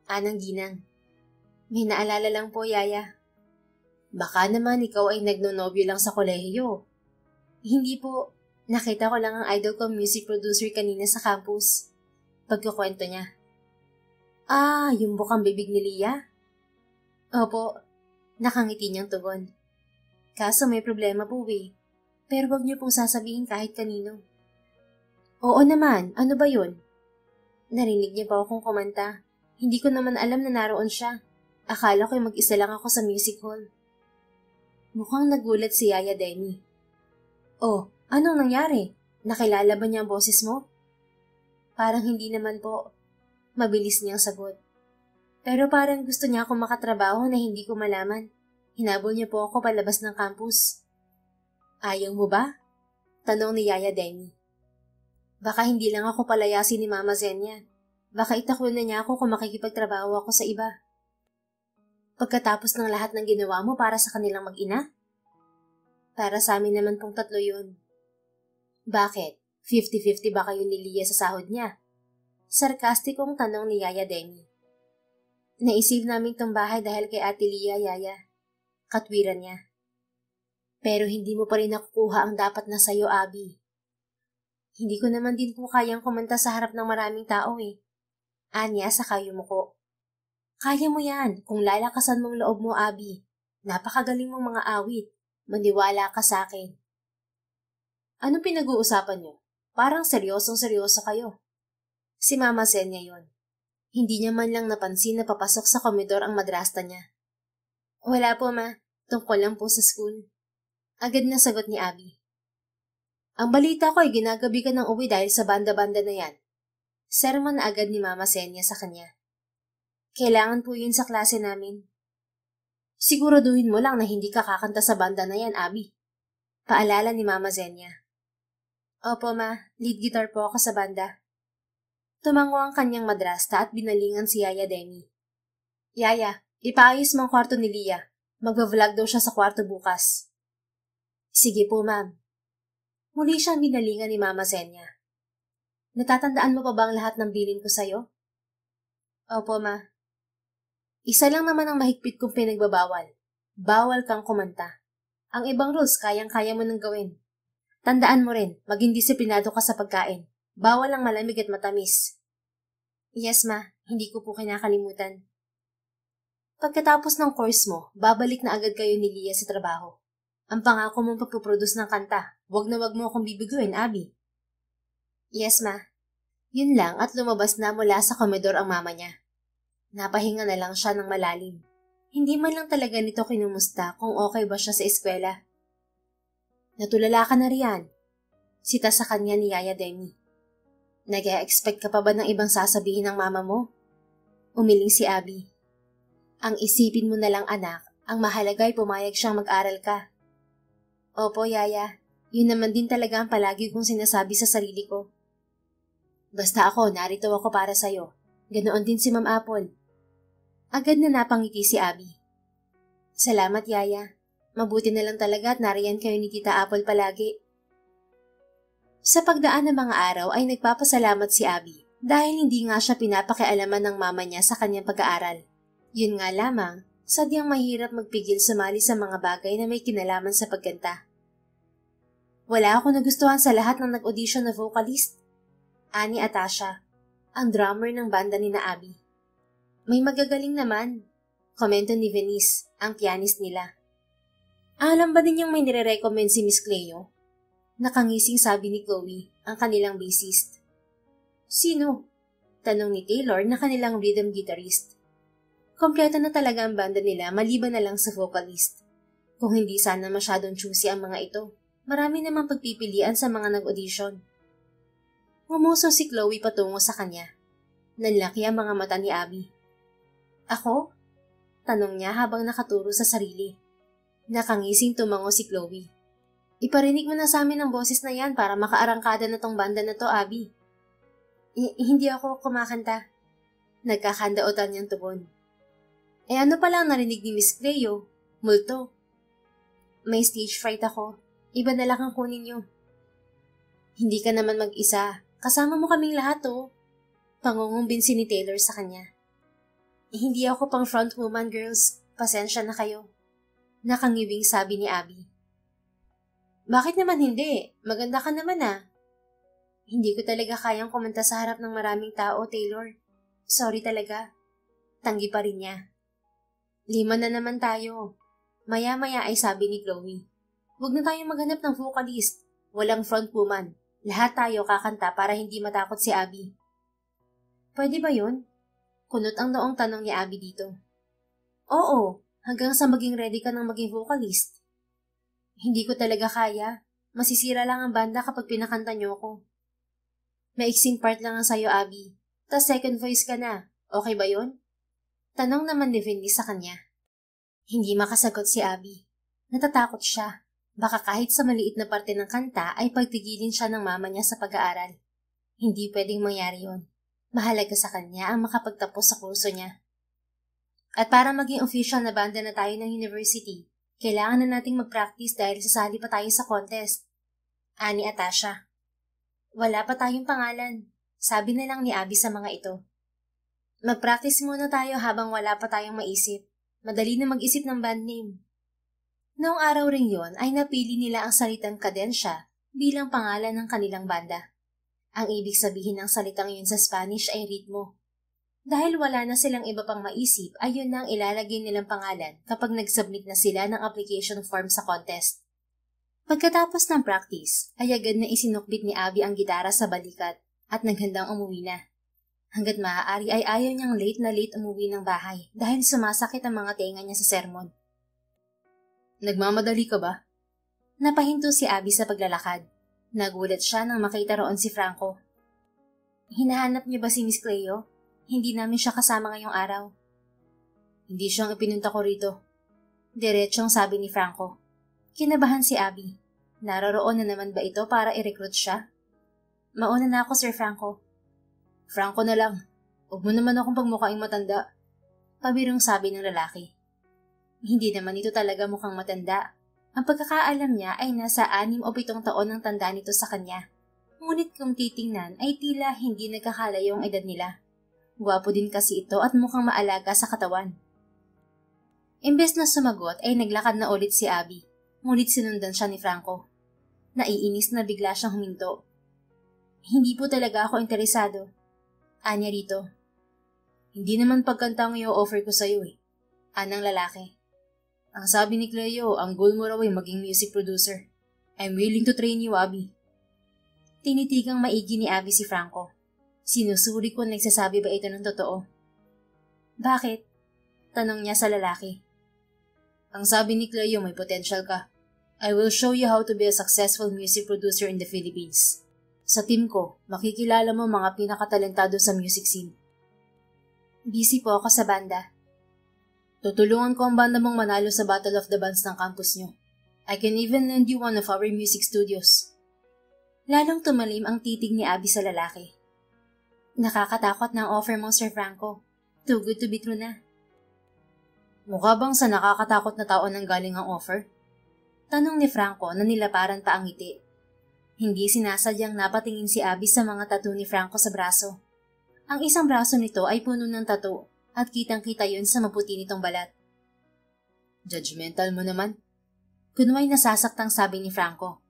[SPEAKER 1] Anang ginang. May naalala lang po, Yaya. Baka naman ikaw ay nagnonobyo lang sa kolehiyo. Hindi po. Nakita ko lang ang idol kong music producer kanina sa campus. Pagkukwento niya. Yung bukang bibig ni Lia? Opo, nakangiti niyang tugon. Kaso may problema po eh. Pero wag niyo pong sasabihin kahit kanino. Oo naman, ano ba yun? Narinig niya pa akong kumanta. Hindi ko naman alam na naroon siya. Akala ko'y mag-isa lang ako sa music hall. Mukhang nagulat si Yaya Demi. Oh, anong nangyari? Nakilala ba niya ang boses mo? Parang hindi naman po. Mabilis niyang sagot. Pero parang gusto niya akong makatrabaho na hindi ko malaman. Hinabol niya po ako palabas ng campus. Ayaw mo ba? Tanong ni Yaya Demi. Baka hindi lang ako palayasin ni Mama Zenya. Baka itakwil na niya ako kung makikipagtrabaho ako sa iba. Pagkatapos ng lahat ng ginawa mo para sa kanilang mag-ina? Para sa amin naman pong 3 yun. Bakit? 50-50 ba kayo ni Lia sa sahod niya? Sarkastikong tanong ni Yaya Demi. Naisip namin tong bahay dahil kay Ate Lia, Yaya. Katwiran niya. Pero hindi mo pa rin nakukuha ang dapat na sa'yo, Abby. Hindi ko naman din po kayang kumanta sa harap ng maraming tao eh. Anya sa kayo mo ko. Kaya mo yan kung lalakasan mong loob mo, Abby. Napakagaling mong mga awit. Maniwala ka sa akin. Ano pinag-uusapan niyo? Parang seryosong-seryoso kayo. Si Mama Zenia yon. Hindi niya man lang napansin na papasok sa komedor ang madrasta niya. Wala po, Ma. Tungkol lang po sa school. Agad na sagot ni Abby. Ang balita ko ay ginagabi ka ng uwi dahil sa banda-banda na yan. Sermon na agad ni Mama Zenia sa kanya. Kailangan po yun sa klase namin. Siguraduhin mo lang na hindi ka kakanta sa banda na yan, Abby. Paalala ni Mama Zenia. Opo, Ma. Lead guitar po ako sa banda. Tumango ang kanyang madrasta at binalingan si Yaya Demi. Yaya, ipaayos mo ang kwarto ni Lia. Magva-vlog daw siya sa kwarto bukas. Sige po, Ma'am. Muli siyang binalingan ni Mama Zenia. Natatandaan mo pa ba ang lahat ng bilin ko sa'yo? Opo, Ma. Isa lang naman ang mahigpit kong pinagbabawal. Bawal kang kumanta. Ang ibang rules kayang-kaya mo nang gawin. Tandaan mo rin, maging disiplinado ka sa pagkain. Bawal ang malamig at matamis. Yes, Ma. Hindi ko po kinakalimutan. Pagkatapos ng course mo, babalik na agad kayo ni Lia sa trabaho. Ang pangako mong pagpuproduce ng kanta, wag na wag mo akong bibiguin, Abby. Yes, Ma. Yun lang at lumabas na mula sa komedor ang mama niya. Napahinga na lang siya ng malalim. Hindi man lang talaga nito kinumusta kung okay ba siya sa eskwela. Natulala ka na riyan. Sita sa kanya ni Yaya Demi. Nag-e-expect ka pa ba ng ibang sasabihin ng mama mo? Umiling si Abby. Ang isipin mo na lang, anak, ang mahalaga ay pumayag siyang mag-aral ka. Opo, Yaya. Yun naman din talaga ang palagi kong sinasabi sa sarili ko. Basta ako, narito ako para sa'yo. Ganoon din si Ma'am Apple. Agad na napangiti si Abby. Salamat, Yaya. Mabuti na lang talaga at nariyan kayo ni Tita Apple palagi. Sa pagdaan ng mga araw ay nagpapasalamat si Abby dahil hindi nga siya pinapakialaman ng mama niya sa kanyang pag-aaral. Yun nga lamang, sadyang mahirap magpigil sumali sa mga bagay na may kinalaman sa pagkanta. Wala ako nagustuhan sa lahat ng nag-audition na vocalist. Ani Atasha, ang drummer ng banda ni na Abby. May magagaling naman, komento ni Venice, ang pianist nila. Alam ba din niyang may nire-recommend si Miss Cleo? Nakangising sabi ni Chloe, ang kanilang bassist. Sino? Tanong ni Taylor na kanilang rhythm guitarist. Kompleto na talaga ang banda nila maliban na lang sa vocalist. Kung hindi sana masyadong choosy ang mga ito, marami namang pagpipilian sa mga nag-audition. Humuso si Chloe patungo sa kanya. Nanlaki ang mga mata ni Abby. Ako? Tanong niya habang nakaturo sa sarili. Nakangising tumango si Chloe. Iparinig mo na sa amin ang boses na yan para makaarangkada na tong banda na to, Abby. Hindi ako kumakanta. Nagkakandaotan niyang tugon. Ano pala ang narinig ni Miss Cleo? Multo. May stage fright ako. Iba na lang ang kunin niyo. Hindi ka naman mag-isa. Kasama mo kaming lahat, oh. Pangungumbinsi ni Taylor sa kanya. Hindi ako pang front woman, girls. Pasensya na kayo. Nakangiwing sabi ni Abby. Bakit naman hindi? Maganda ka naman ah. Hindi ko talaga kayang kumanta sa harap ng maraming tao, Taylor. Sorry talaga. Tanggi pa rin niya. 5 na naman tayo. Maya-maya ay sabi ni Chloe. Huwag na tayong maghanap ng vocalist. Walang front woman. Lahat tayo kakanta para hindi matakot si Abby. Pwede ba yun? Kunot ang noong tanong ni Abby dito. Oo, hanggang sa maging ready ka ng maging vocalist. Hindi ko talaga kaya. Masisira lang ang banda kapag pinakanta niyo ko. Maiksing part lang ang sayo, Abby. Tas second voice ka na. Okay ba yun? Tanong naman ni Vinny sa kanya. Hindi makasagot si Abby. Natatakot siya. Baka kahit sa maliit na parte ng kanta ay pagtigilin siya ng mama niya sa pag-aaral. Hindi pwedeng mangyari yun. Mahalaga sa kanya ang makapagtapos sa kurso niya. At para maging official na banda na tayo ng university, kailangan na nating mag-practice dahil sasali pa tayo sa contest. Ani Atasha. Wala pa tayong pangalan. Sabi na lang ni Abby sa mga ito. Mag-practice muna tayo habang wala pa tayong maisip. Madali na mag-isip ng band name. Noong araw ring yon ay napili nila ang salitang kadensya bilang pangalan ng kanilang banda. Ang ibig sabihin ng salitang yun sa Spanish ay ritmo. Dahil wala na silang iba pang maisip ay yun na ang ilalagay nilang pangalan kapag nag-submit na sila ng application form sa contest. Pagkatapos ng practice ay agad na isinukbit ni Abby ang gitara sa balikat at naghandang umuwi na. Hanggat maaari ay ayaw niyang late na late umuwi ng bahay dahil sumasakit ang mga tenga niya sa sermon. Nagmamadali ka ba? Napahinto si Abby sa paglalakad. Nagulat siya nang makita roon si Franco. Hinahanap niyo ba si Miss Cleo? Hindi namin siya kasama ngayong araw. Hindi siyang ipinunta ko rito. Diretsong sabi ni Franco. Kinabahan si Abby. Naroroon na naman ba ito para i-recruit siya? Mauna na ako, Sir Franco. Franco na lang. Huwag mo naman akong pagmukhaing matanda. Pabirong sabi ng lalaki. Hindi naman ito talaga mukhang matanda. Ang pagkakaalam niya ay nasa 6 o 7 taon ng tanda nito sa kanya. Ngunit kung titingnan ay tila hindi nagkakalayo ang edad nila. Gwapo din kasi ito at mukhang maalaga sa katawan. Imbes na sumagot ay naglakad na ulit si Abby. Ngunit sinundan siya ni Franco. Naiinis na bigla siyang huminto. Hindi po talaga ako interesado. Anya rito. Hindi naman pagkanta ang i-offer ko sa'yo eh. Anang lalaki. Ang sabi ni Cleo, ang goal mo raw ay maging music producer. I'm willing to train you, Abby. Tinitigang maigi ni Abby si Franco. Sinusuri ko nagsasabi ba ito ng totoo. Bakit? Tanong niya sa lalaki. Ang sabi ni Cleo, may potential ka. I will show you how to be a successful music producer in the Philippines. Sa team ko, makikilala mo mga pinakatalentado sa music scene. Busy po ako sa banda. Tutulungan ko ang banda mong manalo sa Battle of the Bands ng campus nyo. I can even lend you one of our music studios. Lalong tumalim ang titig ni Abby sa lalaki. Nakakatakot na ang offer mo, Sir Franco. Too good to be true na. Mukha bang sa nakakatakot na tao nang galing ang offer? Tanong ni Franco na nilaparan pa ang ngiti. Hindi sinasadyang napatingin si Abby sa mga tattoo ni Franco sa braso. Ang isang braso nito ay puno ng tattoo at kitang-kita yun sa maputi nitong balat. Judgmental mo naman. Kunway nasasaktang sabi ni Franco.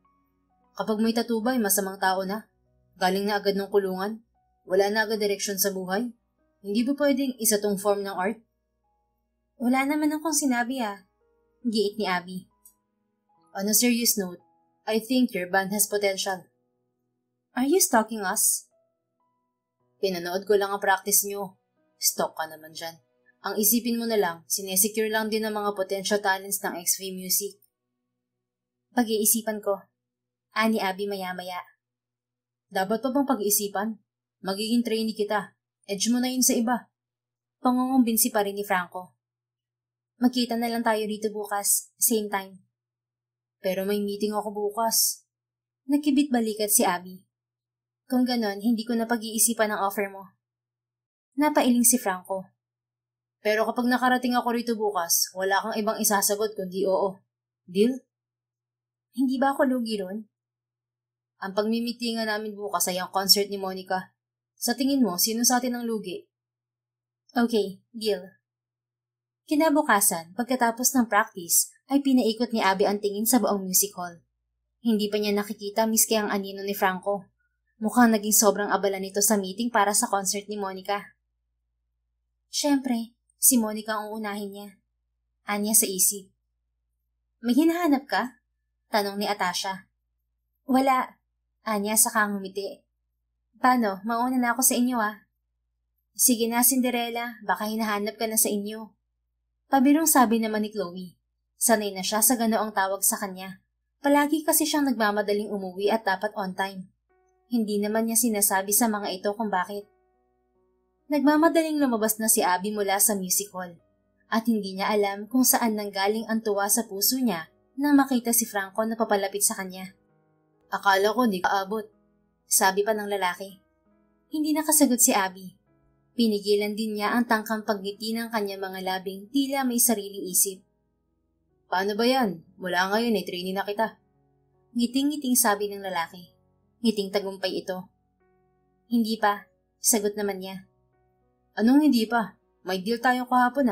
[SPEAKER 1] Kapag may tattoo ba ay masamang tao na? Galing na agad ng kulungan? Wala na agad direksyon sa buhay? Hindi ba pwedeng isa tong form ng art? Wala naman akong sinabi Giit ni Abby. On a serious note, I think your band has potential. Are you stalking us? Pinanood ko lang ang practice nyo. Stalk ka naman dyan. Ang isipin mo na lang, sinesecure lang din ang mga potential talents ng XV Music. Pag-iisipan ko. Ani Abby maya-maya. Dapat pa bang pag-iisipan? Magiging trainee kita. Edge mo na yun sa iba. Pangungumbinsi pa rin ni Franco. Magkita na lang tayo rito bukas, same time. Pero may meeting ako bukas. Nakibit balikat si Abby. Kung ganon, hindi ko na pag-iisipan ang offer mo. Napailing si Franco. Pero kapag nakarating ako rito bukas, wala kang ibang isasagot kundi oo. Deal? Hindi ba ako lugi ron? Ang pagmimitingan namin bukas ay ang concert ni Monica. Sa tingin mo, sino sa atin ang lugi? Okay, deal. Kinabukasan, pagkatapos ng practice, ay pinaikot ni Abby ang tingin sa buong music hall. Hindi pa niya nakikita miski ang anino ni Franco. Mukhang naging sobrang abala nito sa meeting para sa concert ni Monica. Siyempre, si Monica ang uunahin niya. Anya sa isip. May hinahanap ka? Tanong ni Atasha. Wala. Anya sa kangumiti. Paano? Mauna na ako sa inyo Sige na, Cinderella. Baka hinahanap ka na sa inyo. Pabirong sabi naman ni Chloe. Sanay na siya sa ganoong tawag sa kanya. Palagi kasi siyang nagmamadaling umuwi at dapat on time. Hindi naman niya sinasabi sa mga ito kung bakit. Nagmamadaling lumabas na si Abby mula sa music hall. At hindi niya alam kung saan nanggaling ang tuwa sa puso niya nang makita si Franco na papalapit sa kanya. Akala ko di ka abot. Sabi pa ng lalaki. Hindi nakasagot si Abby. Pinigilan din niya ang tangkang pagngiti ng kanyang mga labing tila may sariling isip. Paano ba yan? Mula ngayon ay trainee na kita. Ngiting-ngiting sabi ng lalaki. Ngiting tagumpay ito. Hindi pa. Sagot naman niya. Anong hindi pa? May deal tayo kahapon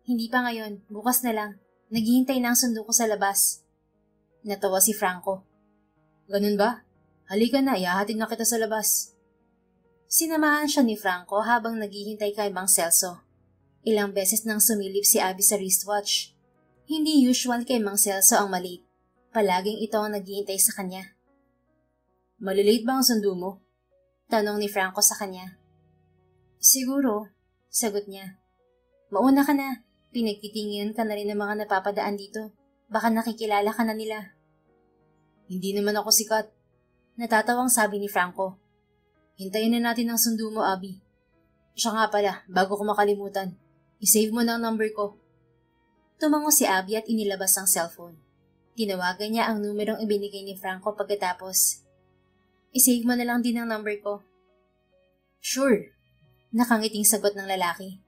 [SPEAKER 1] Hindi pa ngayon. Bukas na lang. Naghihintay na ang sundo ko sa labas. Natawa si Franco. Ganun ba? Halika na, ihahatid na kita sa labas. Sinamahan siya ni Franco habang naghihintay kay Mang Celso. Ilang beses nang sumilip si Abby sa wristwatch. Hindi usual kay Mang Celso ang malate. Palaging ito ang naghihintay sa kanya. Malilate ba ang sundo mo? Tanong ni Franco sa kanya. Siguro, sagot niya. Mauna ka na. Pinagtitingin ka na rin ng mga napapadaan dito. Baka nakikilala ka na nila. Hindi naman ako sikat. Natatawang sabi ni Franco. Hintayin na natin ang sundo mo, Abby. Siya nga pala, bago ko makalimutan. I-save mo na ang number ko. Tumango si Abby at inilabas ang cellphone. Tinawagan niya ang numerong ibinigay ni Franco pagkatapos. I-save mo na lang din ang number ko. Sure. Nakangiting sagot ng lalaki.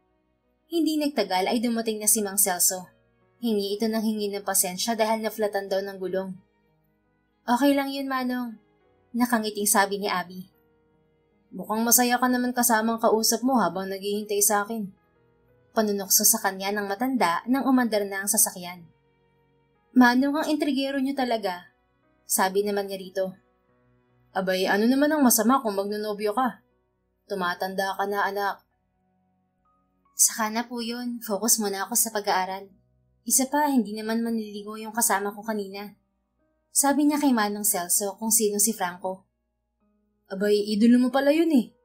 [SPEAKER 1] Hindi nagtagal ay dumating na si Mang Celso. Hingi ito ng hingi ng pasensya dahil naflatan daw ng gulong. Okay lang yun, Manong. Nakangiting sabi ni Abby. Mukhang masaya ka naman kasamang kausap mo habang naghihintay sa akin. Panunokso sa kanya ng matanda nang umandar na ang sasakyan. Manong, ang intrigero niyo talaga. Sabi naman niya rito. Abay, ano naman ang masama kung magnonobyo ka? Tumatanda ka na, anak. Saka na po yun. Focus muna ako sa pag-aaral. Isa pa, hindi naman manliligo yung kasama ko kanina. Sabi niya kay Manong Celso kung sino si Franco. Abay, idolo mo pala yun eh.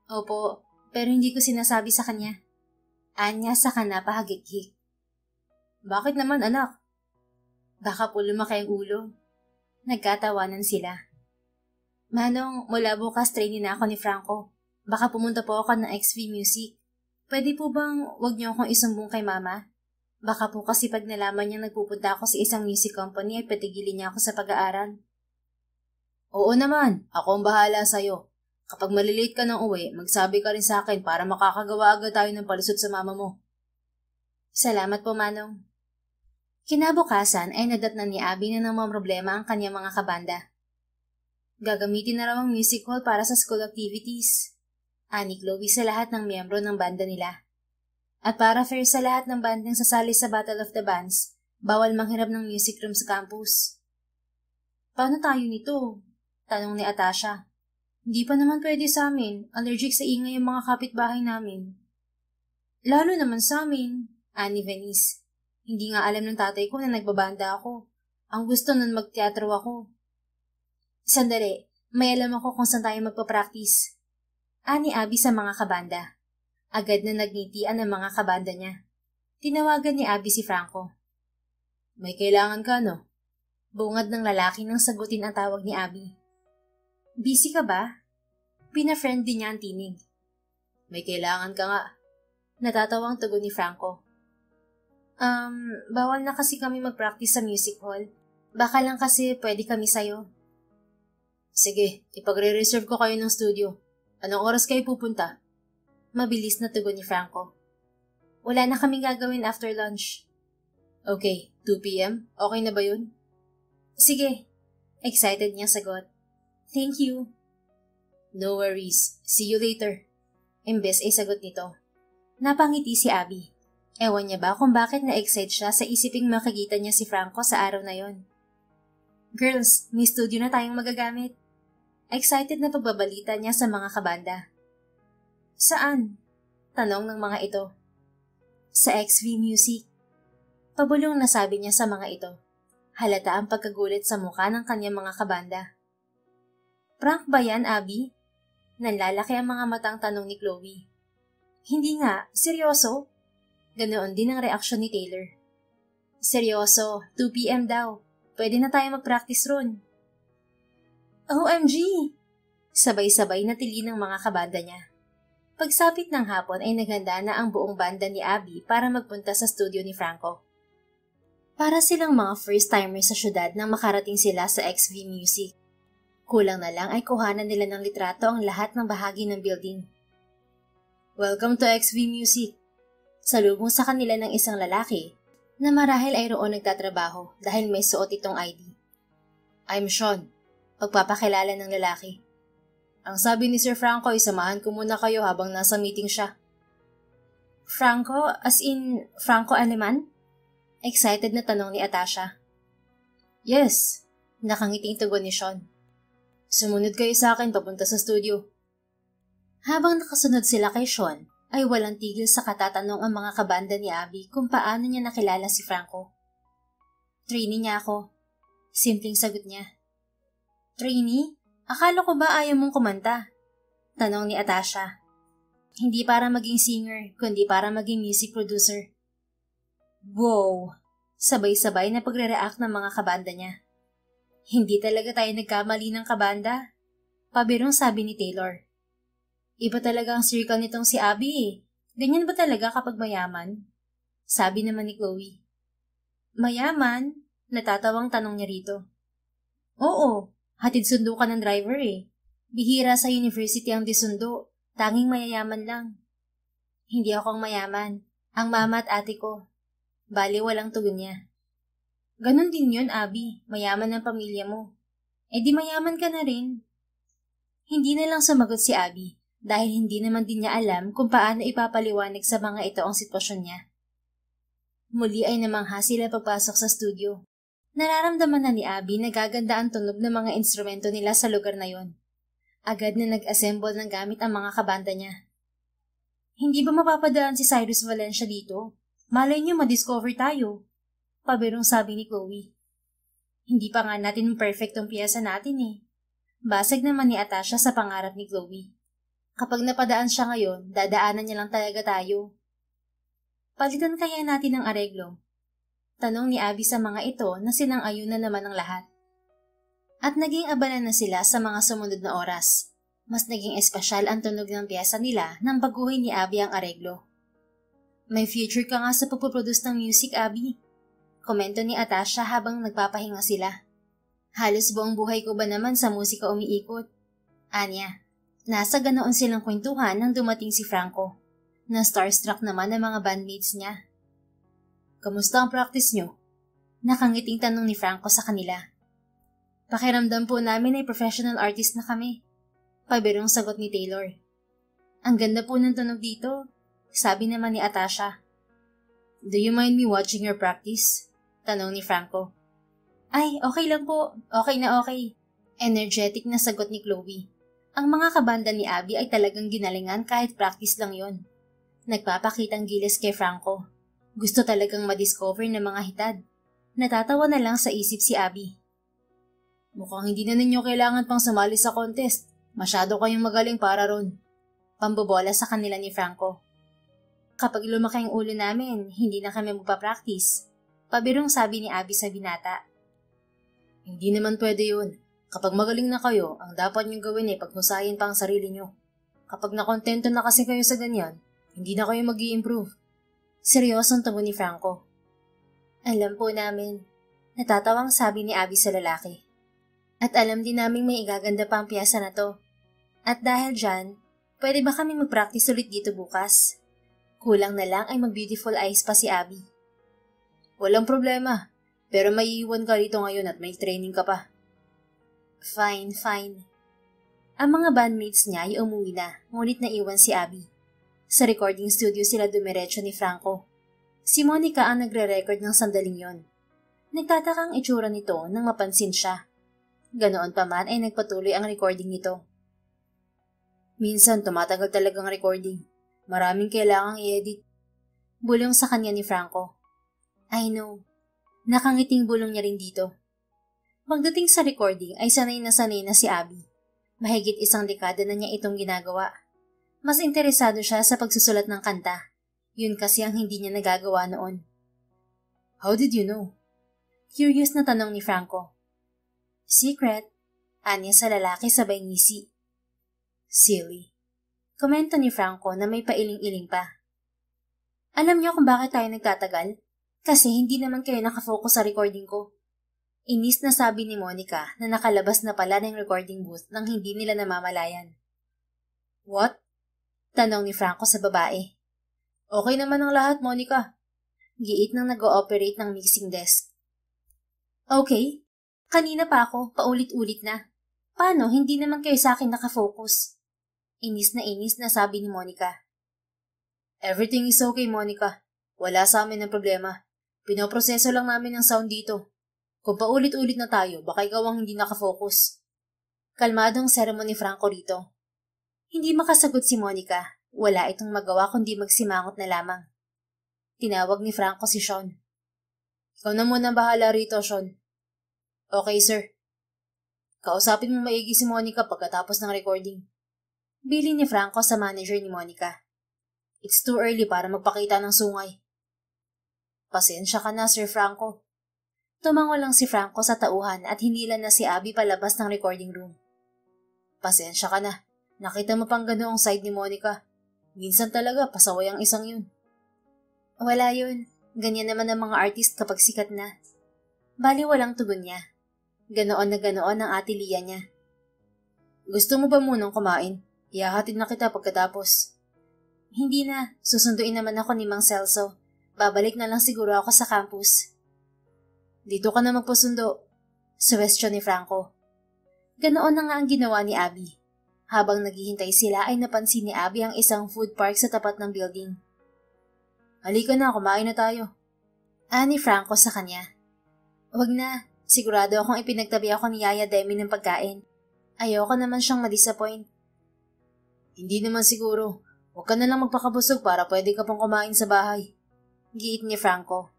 [SPEAKER 1] Opo, pero hindi ko sinasabi sa kanya. Anya sa kana pahagik-hik. Bakit naman, anak? Baka po lumaki ang ulo. Nagkatawanan sila. Manong, mula bukas training na ako ni Franco. Baka pumunta po ako ng XV Music. Pwede po bang wag niyo akong isumbong kay Mama? Baka po kasi pag nalaman niyang nagpupunta ako sa isang music company ay patigilin niya ako sa pag-aaral. Oo naman, ako ang bahala sa'yo. Kapag malilate ka ng uwi, magsabi ka rin sa akin para makakagawa agad tayo ng palusot sa mama mo. Salamat po, Manong. Kinabukasan ay nadatnan ni Abby na ng mga problema ang kanyang mga kabanda. Gagamitin na raw ang music hall para sa school activities. Ani Chloe sa lahat ng miyembro ng banda nila. At para fair sa lahat ng bandang sasali sa Battle of the Bands, bawal manghiram ng music room sa campus. Paano tayo nito? Tanong ni Atasha. Hindi pa naman pwede sa amin. Allergic sa ingay ang mga kapitbahay namin. Lalo naman sa amin, ani Venice. Hindi nga alam ng tatay ko na nagbabanda ako. Ang gusto nun magteatro ako. Sandali, may alam ako kung saan tayo magpa-practice. Ani Abby sa mga kabanda. Agad na nagnitian ang mga kabanda niya. Tinawagan ni Abby si Franco. May kailangan ka, no? Bungad ng lalaki nang sagutin ang tawag ni Abby. Busy ka ba? Pina-friend din niya ang tinig. May kailangan ka nga. Natatawang tugon ni Franco. Bawal na kasi kami mag-practice sa music hall. Baka lang kasi pwede kami sa'yo. Sige, ipagre-reserve ko kayo ng studio. Anong oras kayo pupunta? Mabilis na tugon ni Franco. Wala na kaming gagawin after lunch. Okay, 2 p.m.? Okay na ba yun? Sige. Excited niyang sagot. Thank you. No worries. See you later. Imbes ay sagot nito. Napangiti si Abby. Ewan niya ba kung bakit na-excite siya sa isiping makikita niya si Franco sa araw na yon. Girls, may studio na tayong magagamit. Excited na pagbabalita niya sa mga kabanda. Saan? Tanong ng mga ito. Sa XV Music. Pabulong na sabi niya sa mga ito. Halata ang pagkagulit sa mukha ng kanyang mga kabanda. Prank ba yan, Abby? Nanlalaki ang mga matang tanong ni Chloe. Hindi nga, seryoso? Ganoon din ang reaksyon ni Taylor. Seryoso, 2 p.m. daw. Pwede na tayo mag-practice ron. OMG! Sabay-sabay na tili ng mga kabanda niya. Pagsapit ng hapon ay naghanda na ang buong banda ni Abby para magpunta sa studio ni Franco. Para silang mga first-timers sa syudad nang makarating sila sa XV Music. Kulang na lang ay kuhanan nila ng litrato ang lahat ng bahagi ng building. Welcome to XV Music. Salubong sa kanila ng isang lalaki na marahil ay roon nagtatrabaho dahil may suot itong ID. I'm Sean. Pagpapakilala ng lalaki. Ang sabi ni Sir Franco ay samahan ko muna kayo habang nasa meeting siya. Franco? As in, Franco Aleman? Excited na tanong ni Atasha. Yes, nakangiting tugon ni Sean. Sumunod kayo sa akin papunta sa studio. Habang nakasunod sila kay Sean, ay walang tigil sa katatanong ang mga kabanda ni Abby kung paano niya nakilala si Franco. Trainee niya ako. Simpleng sagot niya. Trainee? Akala ko ba ayaw mong kumanta? Tanong ni Atasha. Hindi para maging singer, kundi para maging music producer. Wow! Sabay-sabay na pagre-react ng mga kabanda niya. Hindi talaga tayo nagkamali ng kabanda. Pabirong sabi ni Taylor. Iba talaga ang circle nitong si Abby eh. Ganyan ba talaga kapag mayaman? Sabi naman ni Chloe. Mayaman? Natatawang tanong niya rito. Oo, hatid sundo ka ng driver eh. Bihira sa university ang disundo, tanging mayayaman lang. Hindi ako ang mayaman, ang mama at ate ko. Bale walang tugon niya. Ganon din yun, Abby, mayaman ang pamilya mo. Eh di mayaman ka na rin. Hindi na lang sumagot si Abby dahil hindi naman din niya alam kung paano ipapaliwanag sa mga ito ang sitwasyon niya. Muli ay namangha sila pagpasok sa studio. Nararamdaman na ni Abby na gaganda ang tunog ng mga instrumento nila sa lugar na yon. Agad na nag-assemble ng gamit ang mga kabanda niya. Hindi ba mapapadaan si Cyrus Valencia dito? Malay niyo ma-discover tayo. Pabirong sabi ni Chloe. Hindi pa nga natin perfectong piyesa natin eh. Basag naman ni Atasha sa pangarap ni Chloe. Kapag napadaan siya ngayon, dadaanan niya lang talaga tayo. Palitan kaya natin ng areglo? Tanong ni Abby sa mga ito na sinang-ayon na naman ng lahat. At naging abala na sila sa mga sumunod na oras. Mas naging espesyal ang tunog ng piyesa nila nang baguhin ni Abby ang areglo. May future ka nga sa pagpuproduce ng music, Abby. Komento ni Atasha habang nagpapahinga sila. Halos buong buhay ko ba naman sa musika umiikot? Anya, nasa ganoon silang kwentuhan nang dumating si Franco. Na starstruck naman ang mga bandmates niya. Kamusta ang practice nyo? Nakangiting tanong ni Franco sa kanila. Pakiramdam po namin ay professional artist na kami. Pabirong sagot ni Taylor. Ang ganda po ng tunog dito, sabi naman ni Atasha. Do you mind me watching your practice? Tanong ni Franco. Ay, okay lang po. Okay na okay. Energetic na sagot ni Chloe. Ang mga kabanda ni Abby ay talagang ginalingan kahit practice lang yon. Nagpapakitang giles kay Franco. Gusto talagang ma-discover ng mga hitad. Natatawa na lang sa isip si Abby. Mukhang hindi na ninyo kailangan pang sumali sa contest. Masyado kayong magaling para ron. Pambobola sa kanila ni Franco. Kapag lumaki ang ulo namin, hindi na kami magpa-practice. Pabirong sabi ni Abby sa binata. Hindi naman pwede yun. Kapag magaling na kayo, ang dapat niyong gawin ay paghusayin pa ang sarili niyo. Kapag nakontento na kasi kayo sa ganyan, hindi na kayo mag-i-improve. Seryosong tugon ni Franco. Alam po namin. Natatawang sabi ni Abby sa lalaki. At alam din namin may igaganda pa ang piyesa na to. At dahil dyan, pwede ba kami mag-practice ulit dito bukas? Kulang na lang ay mag-beautiful eyes pa si Abby. Walang problema. Pero may iiwan ka rito ngayon at may training ka pa. Fine. Ang mga bandmates niya ay umuwi na, ngunit naiwan si Abby. Sa recording studio sila dumiretso ni Franco. Si Monica ang nagre-record ng sandaling yon. Nagtatakang itsura nito nang mapansin siya. Ganoon pa man ay nagpatuloy ang recording nito. Minsan tumatagal talagang recording. Maraming kailangang i-edit. Bulong sa kanya ni Franco. I know. Nakangiting bulong niya rin dito. Pagdating sa recording ay sanay na si Abby. Mahigit 1 dekada na niya itong ginagawa. Mas interesado siya sa pagsusulat ng kanta. Yun kasi ang hindi niya nagagawa noon. How did you know? Curious na tanong ni Franco. Secret, anya sa lalaki sabay ngisi. Silly. Komento ni Franco na may pailing-iling pa. Alam niyo kung bakit tayo nagtatagal? Kasi hindi naman kayo nakafocus sa recording ko. Inis na sabi ni Monica na nakalabas na pala ng recording booth nang hindi nila namamalayan. What? Tanong ni Franco sa babae. Okay naman ang lahat, Monica. Giit nang nag-ooperate ng mixing desk. Okay. Kanina pa ako, paulit-ulit na. Paano, hindi naman kayo sa akin nakafocus? Inis na sabi ni Monica. Everything is okay, Monica. Wala sa amin ng problema. Pinoproseso lang namin ang sound dito. Kung paulit-ulit na tayo, baka ikaw ang hindi nakafocus. Kalmadong sermon ni Franco rito. Hindi makasagot si Monica. Wala itong magawa kundi magsimangot na lamang. Tinawag ni Franco si Sean. Ikaw na muna bahala rito, Sean. Okay, sir. Kausapin mo maigi si Monica pagkatapos ng recording. Bili ni Franco sa manager ni Monica. It's too early para magpakita ng sungay. Pasensya ka na, Sir Franco. Tumango lang si Franco sa tauhan at hinila na si Abby palabas ng recording room. Pasensya ka na. Nakita mo pang ganoong side ni Monica. Minsan talaga pasaway ang isang yun. Wala yun. Ganyan naman ang mga artist kapag sikat na. Bali walang tugon niya. Ganoon na ganoon ang ate Lia niya. Gusto mo ba munang kumain? Ihahatid na kita pagkatapos. Hindi na. Susunduin naman ako ni Mang Celso. Babalik na lang siguro ako sa campus. Dito ka na magpasundo. Suwestyon ni Franco. Ganoon na nga ang ginawa ni Abby. Habang naghihintay sila ay napansin ni Abby ang isang food park sa tapat ng building. Halika na, kumain na tayo. Ni Franco sa kanya. Wag na. Sigurado akong ipinagtabi ako ni Yaya Demi ng pagkain. Ayoko naman siyang madisappoint. Hindi naman siguro. Huwag ka na lang magpakabusog para pwede ka pang kumain sa bahay. Giit ni Franco.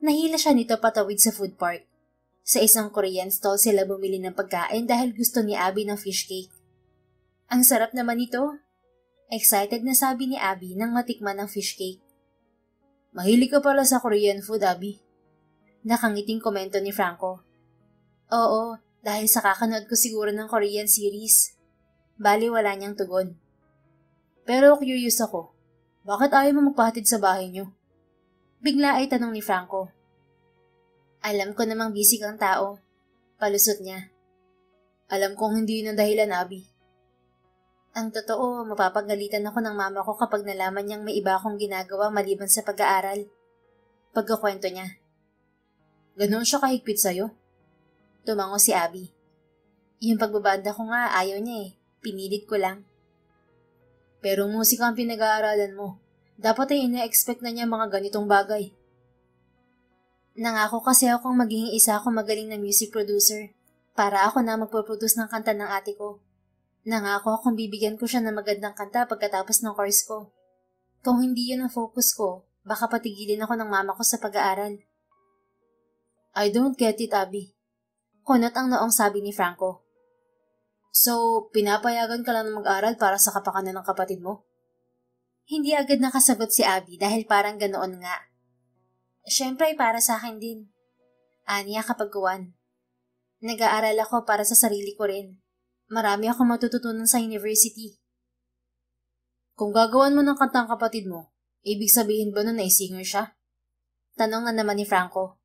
[SPEAKER 1] Nahila siya nito patawid sa food park. Sa isang Korean stall sila bumili ng pagkain dahil gusto ni Abby ng fish cake. Ang sarap naman ito. Excited na sabi ni Abby nang matikman ng fish cake. Mahilig ka pala sa Korean food, Abby. Nakangiting komento ni Franco. Oo, dahil sa kakanood ko siguro ng Korean series. Bali wala niyang tugon. Pero curious ako, bakit ayaw mo magpahatid sa bahay niyo? Bigla ay tanong ni Franco. Alam ko namang busy kang tao. Palusot niya. Alam kong hindi yun ang dahilan, Abby. Ang totoo, mapapagalitan ako ng mama ko kapag nalaman niyang may iba akong ginagawa maliban sa pag-aaral. Pagkakwento niya. Ganoon siya kahigpit sa'yo? Tumango si Abby. Yung pagbabanda ko nga, ayaw niya eh. Pinilit ko lang. Pero musika ang pinag-aaralan mo. Dapat ay ina-expect na niya mga ganitong bagay. Nangako kasi akong magiging isa akong magaling na music producer para ako na magpo-produce ng kanta ng ate ko. Nangako akong bibigyan ko siya ng magandang kanta pagkatapos ng course ko. Kung hindi yun ang focus ko, baka patigilin ako ng mama ko sa pag-aaral. I don't get it, Abby. Kunot ang noong sabi ni Franco. So, pinapayagan ka lang na mag-aral para sa kapakanan ng kapatid mo? Hindi agad nakasagot si Abby dahil parang ganoon nga. Siyempre ay para sa akin din. Aniya kapag gawan. Nag-aaral ako para sa sarili ko rin. Marami akong matututunan sa university. Kung gagawan mo ng kantang kapatid mo, ibig sabihin ba nun na singer siya? Tanong na naman ni Franco.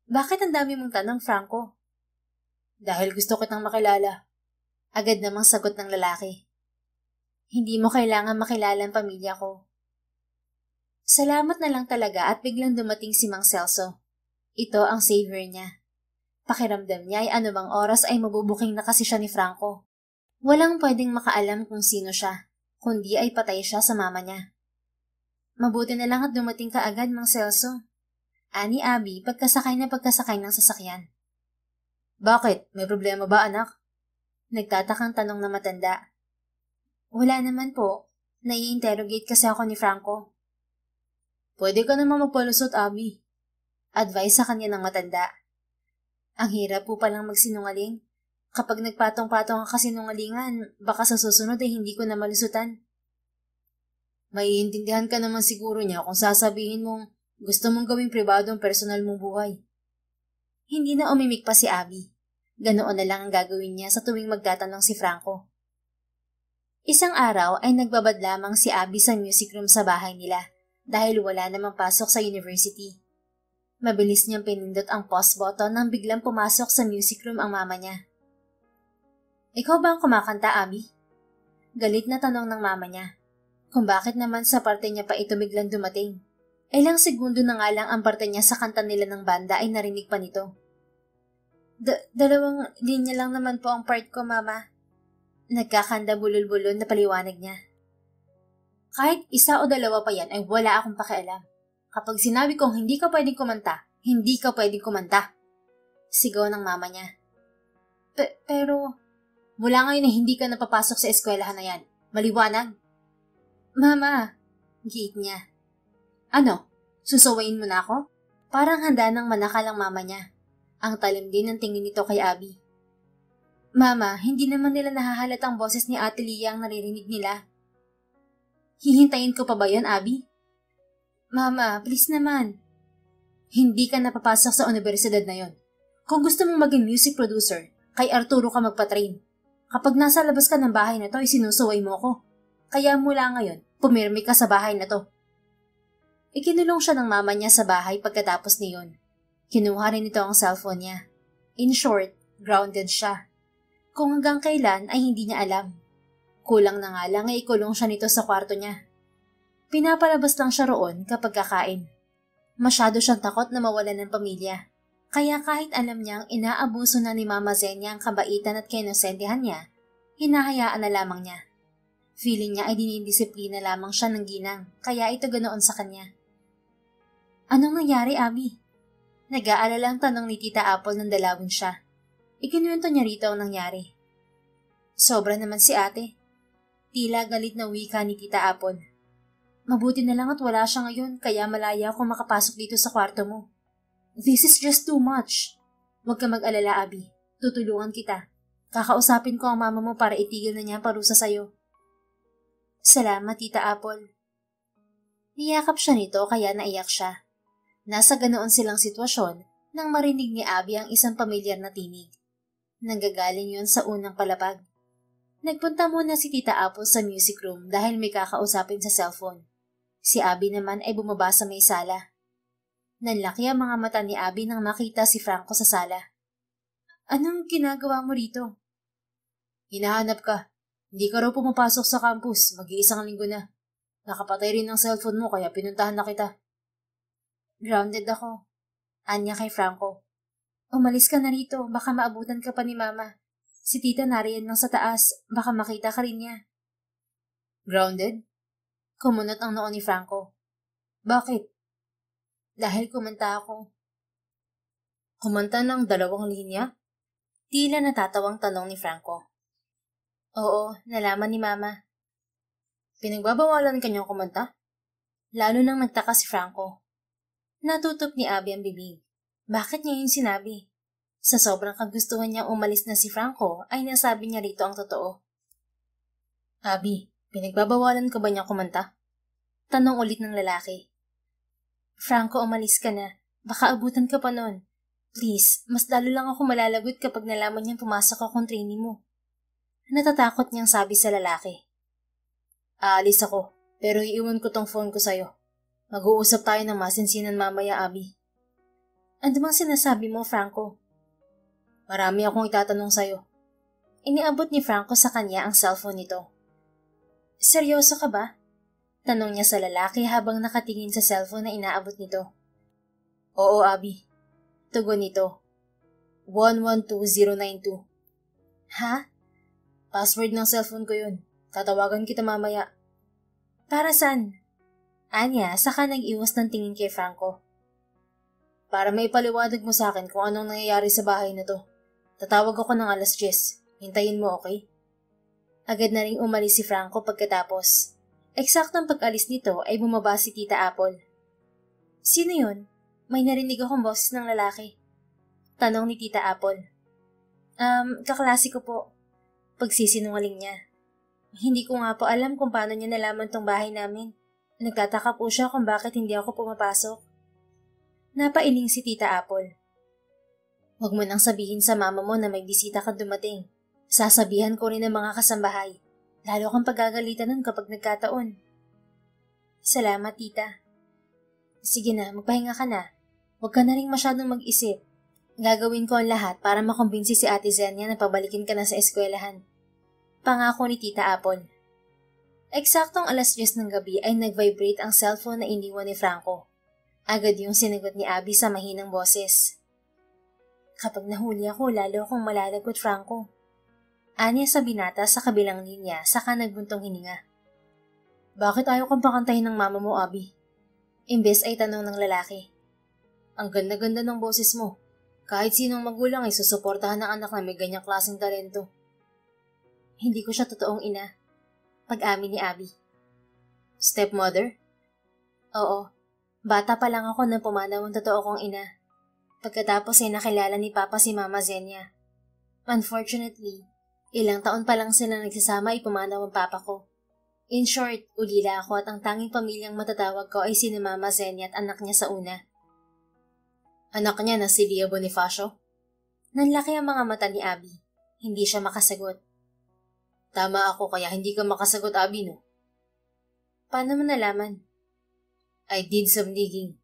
[SPEAKER 1] Bakit ang dami mong tanong, Franco? Dahil gusto kitang makilala. Agad namang sagot ng lalaki. Hindi mo kailangan makilala ang pamilya ko. Salamat na lang talaga at biglang dumating si Mang Celso. Ito ang savior niya. Pakiramdam niya ay anumang oras ay mabubuking na kasi siya ni Franco. Walang pwedeng makaalam kung sino siya, kundi ay patay siya sa mama niya. Mabuti na lang at dumating ka agad, Mang Celso. Ani Abby pagkasakay ng sasakyan. Bakit? May problema ba, anak? Nagtatakang tanong na matanda. Wala naman po. Nai-interrogate kasi ako ni Franco. Pwede ka naman magpalusot, Abby. Advice sa kanya ng matanda. Ang hirap po palang magsinungaling. Kapag nagpatong-patong ang kasinungalingan, baka sa susunod ay hindi ko na malusutan. Maiintindihan ka naman siguro niya kung sasabihin mong gusto mong gawing pribado ang personal mong buhay. Hindi na umimik pa si Abby. Ganoon na lang ang gagawin niya sa tuwing magtatanong si Franco. Isang araw ay nagbabad lamang si Abby sa music room sa bahay nila dahil wala namang pasok sa university. Mabilis niyang pinindot ang pause button nang biglang pumasok sa music room ang mama niya. Ikaw ba ang kumakanta, Abby? Galit na tanong ng mama niya. Kung bakit naman sa parte niya pa ito biglang dumating. Ilang segundo na nga lang ang parte niya sa kanta nila ng banda ay narinig pa nito. Dalawang linya lang naman po ang part ko, Mama. Nagkakanda bulol-bulol na paliwanag niya. Kahit isa o dalawa pa yan ay wala akong pakialam. Kapag sinabi kong hindi ka pwedeng kumanta, hindi ka pwedeng kumanta. Sigaw ng mama niya. Pero, mula ngayon ay hindi ka napapasok sa eskwelahan na yan. Maliwanag. Mama, giit niya. Ano? Susuwain mo na ako? Parang handa ng manakal ang mama niya. Ang talim din ng tingin nito kay Abby. Mama, hindi naman nila nahahalat ang boses ni Ate Lia ang naririnig nila. Hihintayin ko pa ba yun, Abby? Mama, please naman. Hindi ka napapasok sa universidad na yon. Kung gusto mong maging music producer, kay Arturo ka magpa-train. Kapag nasa labas ka ng bahay na to, ay sinusuway mo ko. Kaya mula ngayon, pumirmi ka sa bahay na to. Ikinulong siya ng mama niya sa bahay pagkatapos niyon. Kinuha rin ito ang cellphone niya. In short, grounded siya. Kung hanggang kailan ay hindi niya alam. Kulang na nga lang ay ikulong siya nito sa kwarto niya. Pinapalabas lang siya roon kapag kakain. Masyado siyang takot na mawalan ng pamilya. Kaya kahit alam niyang inaabuso na ni Mama Zenia ang kabaitan at kinosentehan niya, hinahayaan na lamang niya. Feeling niya ay dinidisiplina lamang siya ng ginang, kaya ito ganoon sa kanya. Anong nangyari, Abby? Nag-aalala ang tanong ni Tita Apple nang dalawin siya. Ikinuwento niya rito ang nangyari. Sobra naman si ate. Tila galit na wika ni Tita Apple. Mabuti na lang at wala siya ngayon, kaya malaya akong makapasok dito sa kwarto mo. This is just too much. Huwag ka mag-alala, Abby. Tutulungan kita. Kakausapin ko ang mama mo para itigil na niya ang parusa sa'yo. Salamat, Tita Apple. Niyakap siya nito kaya naiyak siya. Nasa ganoon silang sitwasyon nang marinig ni Abby ang isang pamilyar na tinig. Nanggagaling yon sa unang palapag. Nagpunta muna si Tita Apple sa music room dahil may kakausapin sa cellphone. Si Abby naman ay bumaba sa may sala. Nanlaki ang mga mata ni Abby nang makita si Franco sa sala. Anong ginagawa mo rito? Hinahanap ka. Hindi ka raw pumapasok sa campus. Mag-iisang linggo na. Nakapatay rin ang cellphone mo kaya pinuntahan na kita. Grounded ako. Anya kay Franco. Umalis ka na rito. Baka maabutan ka pa ni Mama. Si Tita nariyan lang sa taas. Baka makita ka rin niya. Grounded? Kumunot ang noo ni Franco. Bakit? Dahil kumanta ako. Kumanta ng 2 linya? Tila natatawang tanong ni Franco. Oo, nalaman ni Mama. Pinagbabawalan kanyang kumanta? Lalo nang nagtaka si Franco. Natutop ni Abby ang bibig. Bakit niya yun sinabi? Sa sobrang kagustuhan niyang umalis na si Franco, ay nasabi niya rito ang totoo. Abby, pinagbabawalan ko ba niyang kumanta? Tanong ulit ng lalaki. Franco, umalis ka na. Baka abutan ka pa nun. Please, mas lalo lang ako malalagot kapag nalaman niyang pumasok akong trainee mo. Natatakot niyang sabi sa lalaki. Aalis ako, pero iiwan ko tong phone ko sa'yo. Mag-uusap tayo ng masinsinan mamaya, Abby. Ano bang sinasabi mo, Franco? Marami akong itatanong sa'yo. Iniabot ni Franco sa kanya ang cellphone nito. Seryoso ka ba? Tanong niya sa lalaki habang nakatingin sa cellphone na inaabot nito. Oo, Abby. Tugon nito. 112092. Ha? Password ng cellphone ko yun. Tatawagan kita mamaya. Para saan? Anya, saka nag-iwas ng tingin kay Franco. Para maipaliwanag mo sa akin kung anong nangyayari sa bahay na to. Tatawag ako ng 10:00. Hintayin mo, okay? Agad na ring umalis si Franco pagkatapos. Eksaktong pag-alis nito ay bumaba si Tita Apple. Sino yun? May narinig akong boses ng lalaki. Tanong ni Tita Apple. Kaklase ko po. Pagsisinungaling niya. Hindi ko nga po alam kung paano niya nalaman tong bahay namin. Nagtataka po siya kung bakit hindi ako pumapasok. Napailing si Tita Apple. Huwag mo nang sabihin sa mama mo na may bisita kang dumating. Sasabihan ko rin ng mga kasambahay. Lalo kang pagagalitan nun kapag nagkataon. Salamat, Tita. Sige na, magpahinga ka na. Huwag ka na rin masyadong mag-isip. Gagawin ko ang lahat para makumbinsi si Ate Zenia na pabalikin ka na sa eskwelahan. Pangako ni Tita Apple. Eksaktong 10:00 ng gabi ay nag-vibrate ang cellphone na iniwan ni Franco. Agad yung sinagot ni Abby sa mahinang boses. Kapag nahuli ako, lalo akong malalagot, Franco. Anya sa binata sa kabilang linya saka nagbuntong hininga. Bakit ayaw kang pakantahin ng mama mo, Abby? Imbes ay tanong ng lalaki. Ang ganda-ganda ng boses mo. Kahit sinong magulang ay susuportahan ng anak na may ganyang klaseng talento. Hindi ko siya totoong ina. Pag-amin ni Abby. Stepmother? Oo. Bata pa lang ako nang pumanaw ang totoo kong ina. Pagkatapos ay nakilala ni Papa si Mama Zenia. Unfortunately, ilang taon pa lang sila nagsasama ay pumanaw ang Papa ko. In short, ulila ako at ang tanging pamilyang matatawag ko ay si Mama Zenia at anak niya sa una. Anak niya na si Leah Bonifacio? Nanlaki ang mga mata ni Abby. Hindi siya makasagot. Tama ako kaya hindi ka makasagot, Abby, no? Paano mo nalaman? I did some digging.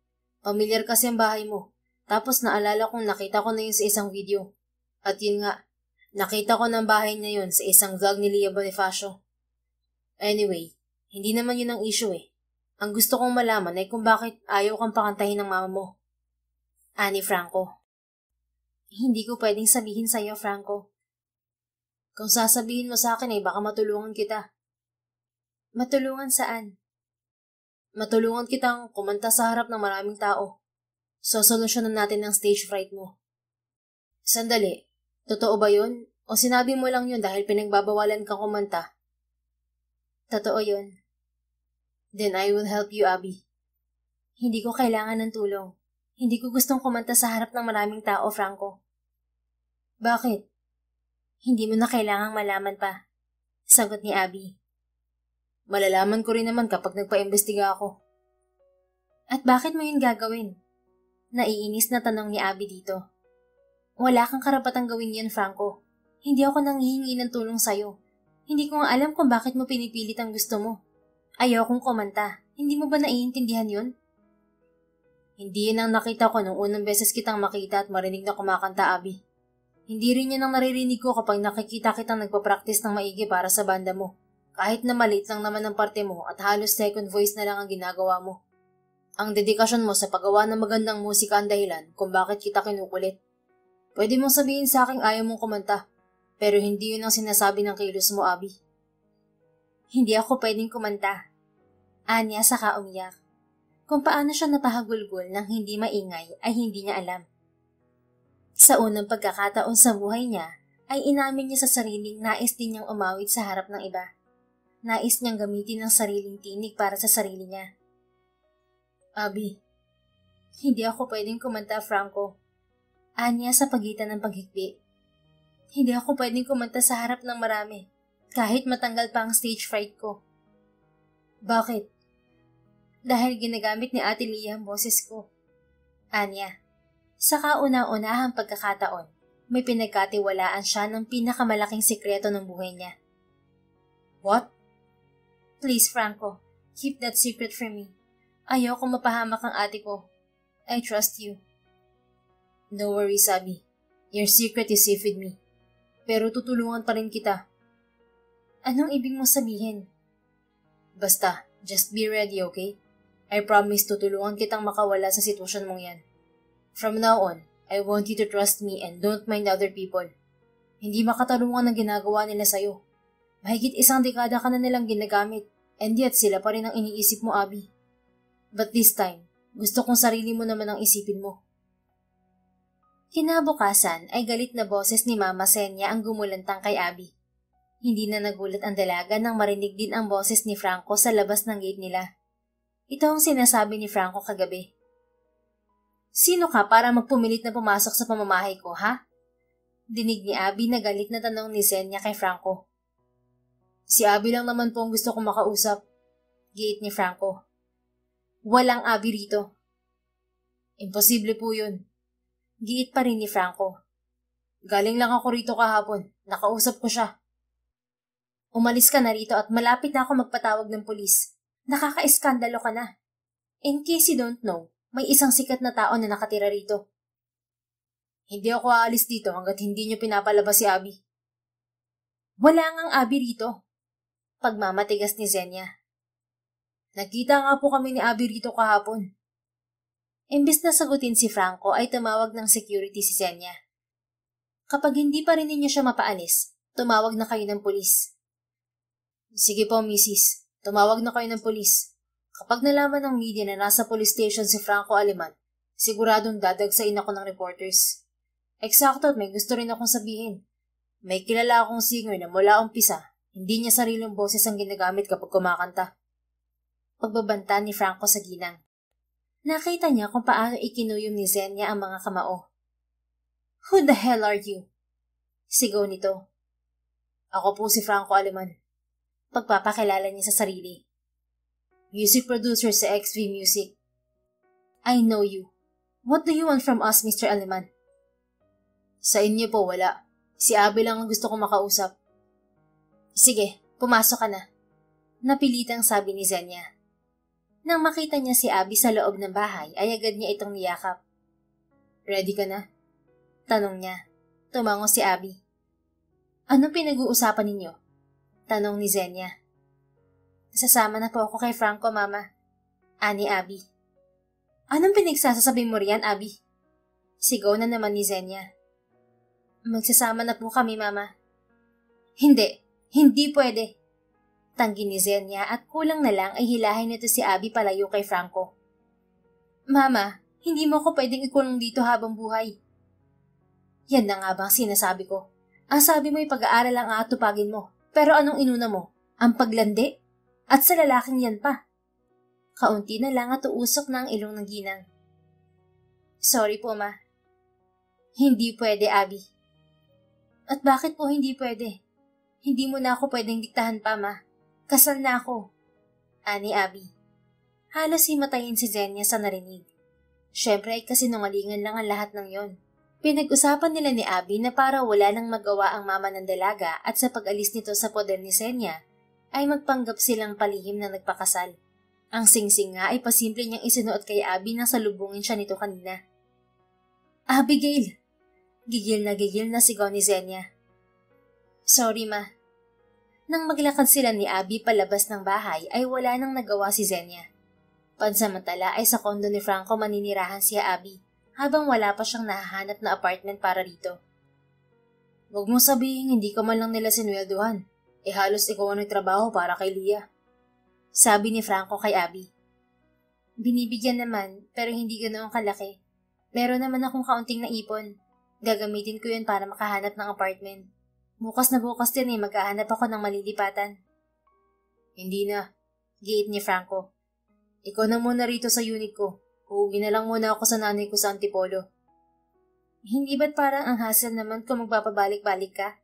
[SPEAKER 1] Pamilyar kasi ang bahay mo. Tapos naalala kong nakita ko na yun sa isang video. At yun nga, nakita ko ng bahay na yun sa isang vlog ni Leah Bonifacio. Anyway, hindi naman yun ang issue eh. Ang gusto kong malaman ay kung bakit ayaw kang pakantahin ng mama mo. Ani Franco. Hindi ko pwedeng sabihin sa'yo, Franco. Kung sasabihin mo sa akin ay baka matulungan kita. Matulungan saan? Matulungan kitang kumanta sa harap ng maraming tao. Sosolusyonan natin ang stage fright mo. Sandali, totoo ba yun? O sinabi mo lang yun dahil pinagbabawalan kang kumanta? Totoo yun. Then I will help you, Abby. Hindi ko kailangan ng tulong. Hindi ko gustong kumanta sa harap ng maraming tao, Franco. Bakit? Hindi mo na kailangang malaman pa. Sagot ni Abby. Malalaman ko rin naman kapag nagpa-imbestiga ako. At bakit mo yun gagawin? Naiinis na tanong ni Abby dito. Wala kang karapatang gawin yan, Franco. Hindi ako nanghihingi ng tulong sa'yo. Hindi ko nga alam kung bakit mo pinipilit ang gusto mo. Ayaw kong kumanta. Hindi mo ba naiintindihan yun? Hindi yun ang nakita ko nung unang beses kitang makita at marinig na kumakanta, Abby. Hindi rin yun ang naririnig ko kapag nakikita kitang nagpa-practice ng maigi para sa banda mo. Kahit na maliit lang naman ang parte mo at halos second voice na lang ang ginagawa mo. Ang dedikasyon mo sa paggawa ng magandang musika ang dahilan kung bakit kita kinukulit. Pwede mong sabihin sa akin ayaw mong kumanta, pero hindi yun ang sinasabi ng kilos mo, Abby. Hindi ako pwedeng kumanta. Anya saka umiyak. Kung paano siya napahagulgol ng hindi maingay ay hindi niya alam. Sa unang pagkakataon sa buhay niya, ay inamin niya sa sariling nais din niyang umawit sa harap ng iba. Nais niyang gamitin ang sariling tinig para sa sarili niya. Abby, hindi ako pwedeng kumanta, Franco. Anya sa pagitan ng paghikbi. Hindi ako pwedeng kumanta sa harap ng marami, kahit matanggal pa ang stage fright ko. Bakit? Dahil ginagamit ni Ate Leah ang boses ko. Anya, sa kauna-unahang pagkakataon, may pinagkatiwalaan siya ng pinakamalaking sikreto ng buhay niya. What? Please, Franco, keep that secret from me. Ayaw ko mapahamak ang ate ko. I trust you. No worries, Abby. Your secret is safe with me. Pero tutulungan pa rin kita. Anong ibig mo sabihin? Basta, just be ready, okay? I promise tutulungan kitang makawala sa sitwasyon mong yan. From now on, I want you to trust me and don't mind other people. Hindi makatarungan ang ginagawa nila sa'yo. Mahigit 1 dekada ka na nilang ginagamit, and yet sila pa rin ang iniisip mo, Abby. But this time, gusto kong sarili mo naman ang isipin mo. Kinabukasan ay galit na boses ni Mama Zenia ang gumulantang kay Abby. Hindi na nagulat ang dalaga nang marinig din ang boses ni Franco sa labas ng gate nila. Ito ang sinasabi ni Franco kagabi. Sino ka para magpumilit na pumasok sa pamamahay ko, ha? Dinig ni Abby na galit na tanong ni Zenia kay Franco. Si Abby lang naman po ang gusto kong makausap. Giit ni Franco. Walang Abby rito. Imposible po yun. Giit pa rin ni Franco. Galing lang ako rito kahapon. Nakausap ko siya. Umalis ka na rito at malapit na ako magpatawag ng pulis. Nakaka-eskandalo ka na. In case you don't know, may isang sikat na tao na nakatira rito. Hindi ako aalis dito hanggat hindi niyo pinapalabas si Abby. Wala ngang Abby rito. Pagmamatigas ni Zenia. Nagkita nga po kami ni Abby rito kahapon. Imbes na sagutin si Franco ay tumawag ng security si Zenia. Kapag hindi pa rin ninyo siya mapaalis, tumawag na kayo ng pulis. Sige po, Mrs. Tumawag na kayo ng pulis.
[SPEAKER 2] Kapag nalaman ng media na nasa police station si Franco Aleman, siguradong dadagsain ako ng reporters. Eksakto at may gusto rin akong sabihin. May kilala akong singer na mula umpisa, hindi niya sariling boses ang ginagamit kapag kumakanta.
[SPEAKER 1] Pagbabanta ni Franco sa ginang. Nakita niya kung paano ikinuyom ni Zenya ang mga kamao. "Who the hell are you?" Sigaw nito.
[SPEAKER 2] Ako po si Franco Aleman.
[SPEAKER 1] Pagpapakilala niya sa sarili.
[SPEAKER 2] Music producer sa XV Music.
[SPEAKER 1] "I know you. What do you want from us, Mr. Aleman?"
[SPEAKER 2] Sa inyo po wala. Si Abby lang ang gusto kong makausap.
[SPEAKER 1] "Sige, pumasok ka na." Napilitang sabi ni Zenya. Nang makita niya si Abby sa loob ng bahay, ay agad niya itong niyakap.
[SPEAKER 2] Ready ka na?
[SPEAKER 1] Tanong niya. Tumango si Abby. "Anong pinag-uusapan ninyo?" Tanong ni Zenya. "Sasama na po ako kay Franco, Mama." Ani Abby. "Anong pinagsasasabi mo riyan, Abby?" Sigaw na naman ni Zenya. "Magsasama na po kami, Mama." "Hindi. Hindi pwede." Tanggi ni Zenya at kulang na lang ay hilahin nito si Abby palayo kay Franco. "Mama, hindi mo ko pwedeng ikulong dito habang buhay." "Yan na nga bang sinasabi ko? Ang sabi mo ay pag-aaral lang ang atupagin mo. Pero anong inuna mo? Ang paglandi? At sa lalaking yan pa." Kaunti na lang at uusok na ang ilong ng ginang. "Sorry po, Ma." "Hindi pwede, Abby." "At bakit po hindi pwede? Hindi mo na ako pwedeng diktahan pa, Ma. Kasal na ako." Ani Abby. Halos himatayin si Zenya sa narinig. Siyempre ay kasinungalingan lang ang lahat ng yon. Pinag-usapan nila ni Abby na para wala nang magawa ang mama ng dalaga at sa pag-alis nito sa poder ni Zenya, ay magpanggap silang palihim na nagpakasal. Ang singsing nga ay pasimple niyang isinuot kay Abby nang salubungin siya nito kanina. "Abigail!" Gigil na sigaw ni Zenya. "Sorry, Ma." Nang maglakad sila ni Abby palabas ng bahay ay wala nang nagawa si Zenya. Pansamantala ay sa kondo ni Franco maninirahan si Abby habang wala pa siyang nahahanap na apartment para rito.
[SPEAKER 2] "Huwag mo sabihin hindi ka man lang nila sinwelduhan. Halos ikaw ang nagtrabaho para kay Lia."
[SPEAKER 1] Sabi ni Franco kay Abby. "Binibigyan naman pero hindi ganoon kalaki. Meron naman akong kaunting naipon. Gagamitin ko yun para makahanap ng apartment. Bukas na bukas din maghahanap ako ng malilipatan."
[SPEAKER 2] "Hindi na,"
[SPEAKER 1] giit ni Franco.
[SPEAKER 2] "Ikaw na muna rito sa unit ko. Uuwi na lang muna ako sa nanay ko sa Antipolo."
[SPEAKER 1] "Hindi ba't parang ang hassle naman kung magpapabalik-balik ka?"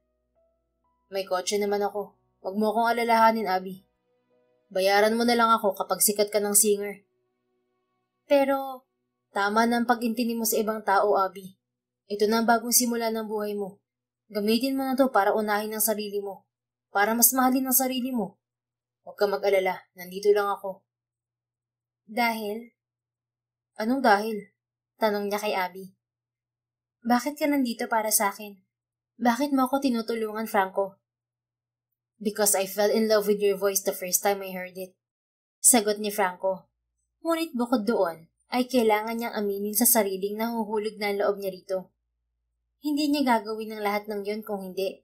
[SPEAKER 2] "May kotse naman ako. Huwag mo akong alalahanin, Abby. Bayaran mo na lang ako kapag sikat ka ng singer."
[SPEAKER 1] "Pero..."
[SPEAKER 2] "Tama na ang pag-intindi mo sa ibang tao, Abby. Ito na ang bagong simula ng buhay mo. Gamitin mo na to para unahin ang sarili mo. Para mas mahalin ang sarili mo. Huwag ka mag-alala, nandito lang ako."
[SPEAKER 1] "Dahil?"
[SPEAKER 2] "Anong dahil?"
[SPEAKER 1] Tanong niya kay Abby. "Bakit ka nandito para sa akin? Bakit mo ako tinutulungan, Franco?"
[SPEAKER 2] "Because I fell in love with your voice the first time I heard it."
[SPEAKER 1] Sagot ni Franco. Ngunit bukod doon, ay kailangan niyang aminin sa sariling nahuhulog na ang loob niya rito. Hindi niya gagawin ang lahat ng yon kung hindi.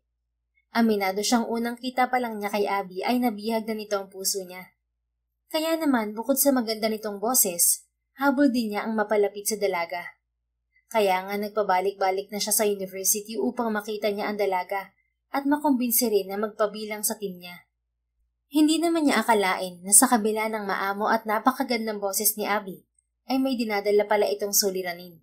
[SPEAKER 1] Aminado siyang unang kita pa lang niya kay Abby ay nabihag na nito ang puso niya. Kaya naman, bukod sa maganda nitong boses, habol din niya ang mapalapit sa dalaga. Kaya nga nagpabalik-balik na siya sa university upang makita niya ang dalaga at makumbinsi rin na magpabilang sa team niya. Hindi naman niya akalain na sa kabila ng maamo at napakagandang boses ni Abby, ay may dinadala pala itong suliranin.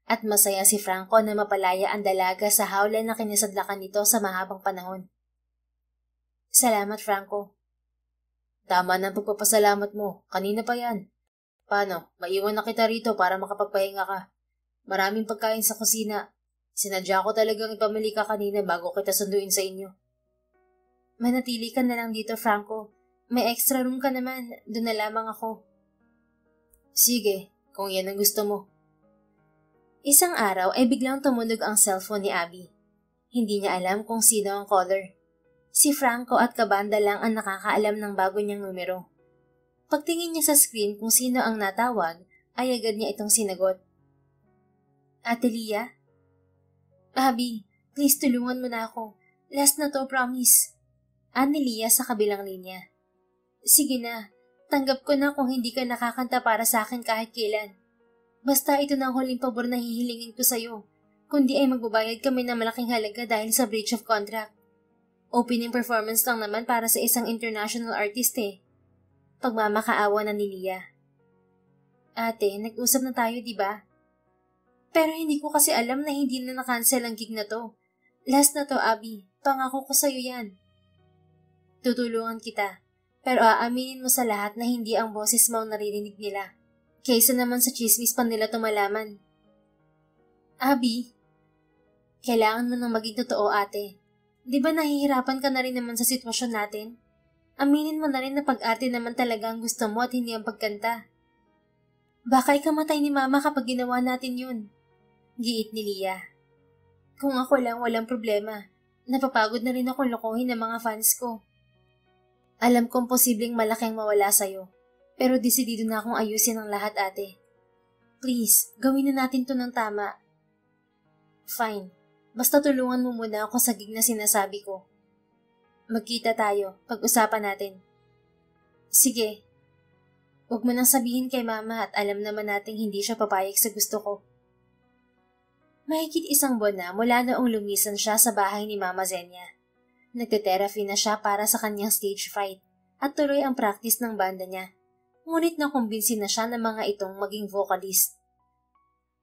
[SPEAKER 1] At masaya si Franco na mapalaya ang dalaga sa hawla na kinasadlakan nito sa mahabang panahon. "Salamat, Franco."
[SPEAKER 2] "Tama na ang pagpapasalamat mo. Kanina pa yan. Paano? Maiwan na kita rito para makapagpahinga ka. Maraming pagkain sa kusina. Sinadya ko talagang ipamili ka kanina bago kita sunduin sa inyo."
[SPEAKER 1] "Manatili ka na lang dito, Franco. May extra room ka naman. Doon na lamang ako."
[SPEAKER 2] "Sige, kung yan ang gusto mo."
[SPEAKER 1] Isang araw ay biglang tumunog ang cellphone ni Abby. Hindi niya alam kung sino ang caller. Si Franco at kabanda lang ang nakakaalam ng bago niyang numero. Pagtingin niya sa screen kung sino ang natawag, ay agad niya itong sinagot. "Ate Lia?" "Abby, please tulungan mo na ako. Last na to, promise." Ani Lia sa kabilang linya. "Sige na, Tanggap ko na kung hindi ka nakakanta para sa akin kahit kailan. Basta ito na ang huling pabor na hihilingin ko sa'yo, kundi ay magbabayad kami ng malaking halaga dahil sa breach of contract. Opening performance lang naman para sa isang international artist eh. Pagmamakaawa na ni Lia. Ate, nag-usap na tayo, di ba? Pero hindi ko kasi alam na hindi na na-cancel ang gig na to. Last na to, Abby. Pangako ko sa'yo yan. Tutulungan kita. Pero aaminin mo sa lahat na hindi ang boses mo ang naririnig nila. Kaysa naman sa chismis pa nila tumalaman. Abby, kailangan mo nang maging totoo, ate. Di ba nahihirapan ka na rin naman sa sitwasyon natin? Aminin mo na rin na pag-arte naman talaga ang gusto mo at hindi ang pagkanta. Baka ikamatay ni Mama kapag ginawa natin yun. Giit ni Lia. Kung ako lang, walang problema. Napapagod na rin akong lokohin ng mga fans ko. Alam kong posibleng malaking mawala sa'yo, pero desidido na akong ayusin ang lahat, ate. Please, gawin na natin to ng tama. Fine. Basta tulungan mo muna ako sa gig na sinasabi ko. Magkita tayo, pag-usapan natin. Sige. Huwag mo nang sabihin kay Mama at alam naman nating hindi siya papayag sa gusto ko. Mahigit isang buwan na mula noong lumisan siya sa bahay ni Mama Zenia. Nagte-therapy na siya para sa kanyang stage fright at tuloy ang practice ng banda niya. Ngunit nakumbinsi na siya ng mga itong maging vocalist.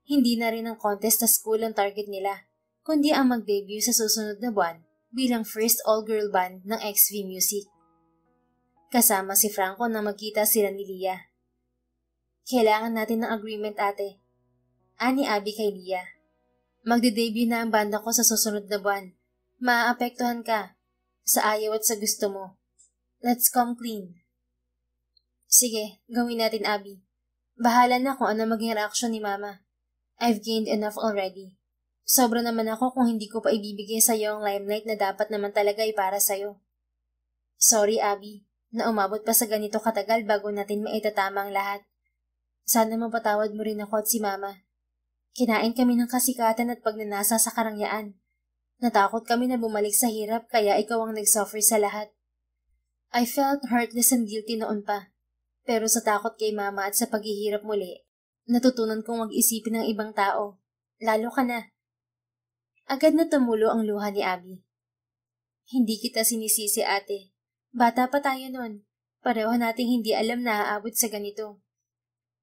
[SPEAKER 1] Hindi na rin ang contest sa school ang target nila, kundi ang mag-debut sa susunod na buwan bilang first all-girl band ng XV Music. Kasama si Franco na magkita sila ni Lia. Kailangan natin ng agreement, ate. Ani Abby kay Lia. Magde-debut na ang banda ko sa susunod na buwan. Maaapektuhan ka sa ayaw at sa gusto mo. Let's come clean. Sige, gawin natin, Abby. Bahala na kung ano maging reaksyon ni Mama. I've gained enough already. Sobra naman ako kung hindi ko pa ibibigay sa'yo ang limelight na dapat naman talaga ay para sa'yo. Sorry, Abby, na umabot pa sa ganito katagal bago natin maitatama ang lahat. Sana mapatawad mo rin ako at si Mama. Kinain kami ng kasikatan at pagnanasa sa karangyaan. Natakot kami na bumalik sa hirap kaya ikaw ang nagsuffer sa lahat. I felt heartless and guilty noon pa. Pero sa takot kay Mama at sa paghihirap muli, natutunan kong mag-isipin ng ibang tao. Lalo ka na. Agad na tumulo ang luha ni Abby. Hindi kita sinisisi, ate. Bata pa tayo nun. Pareho nating hindi alam na aabot sa ganito.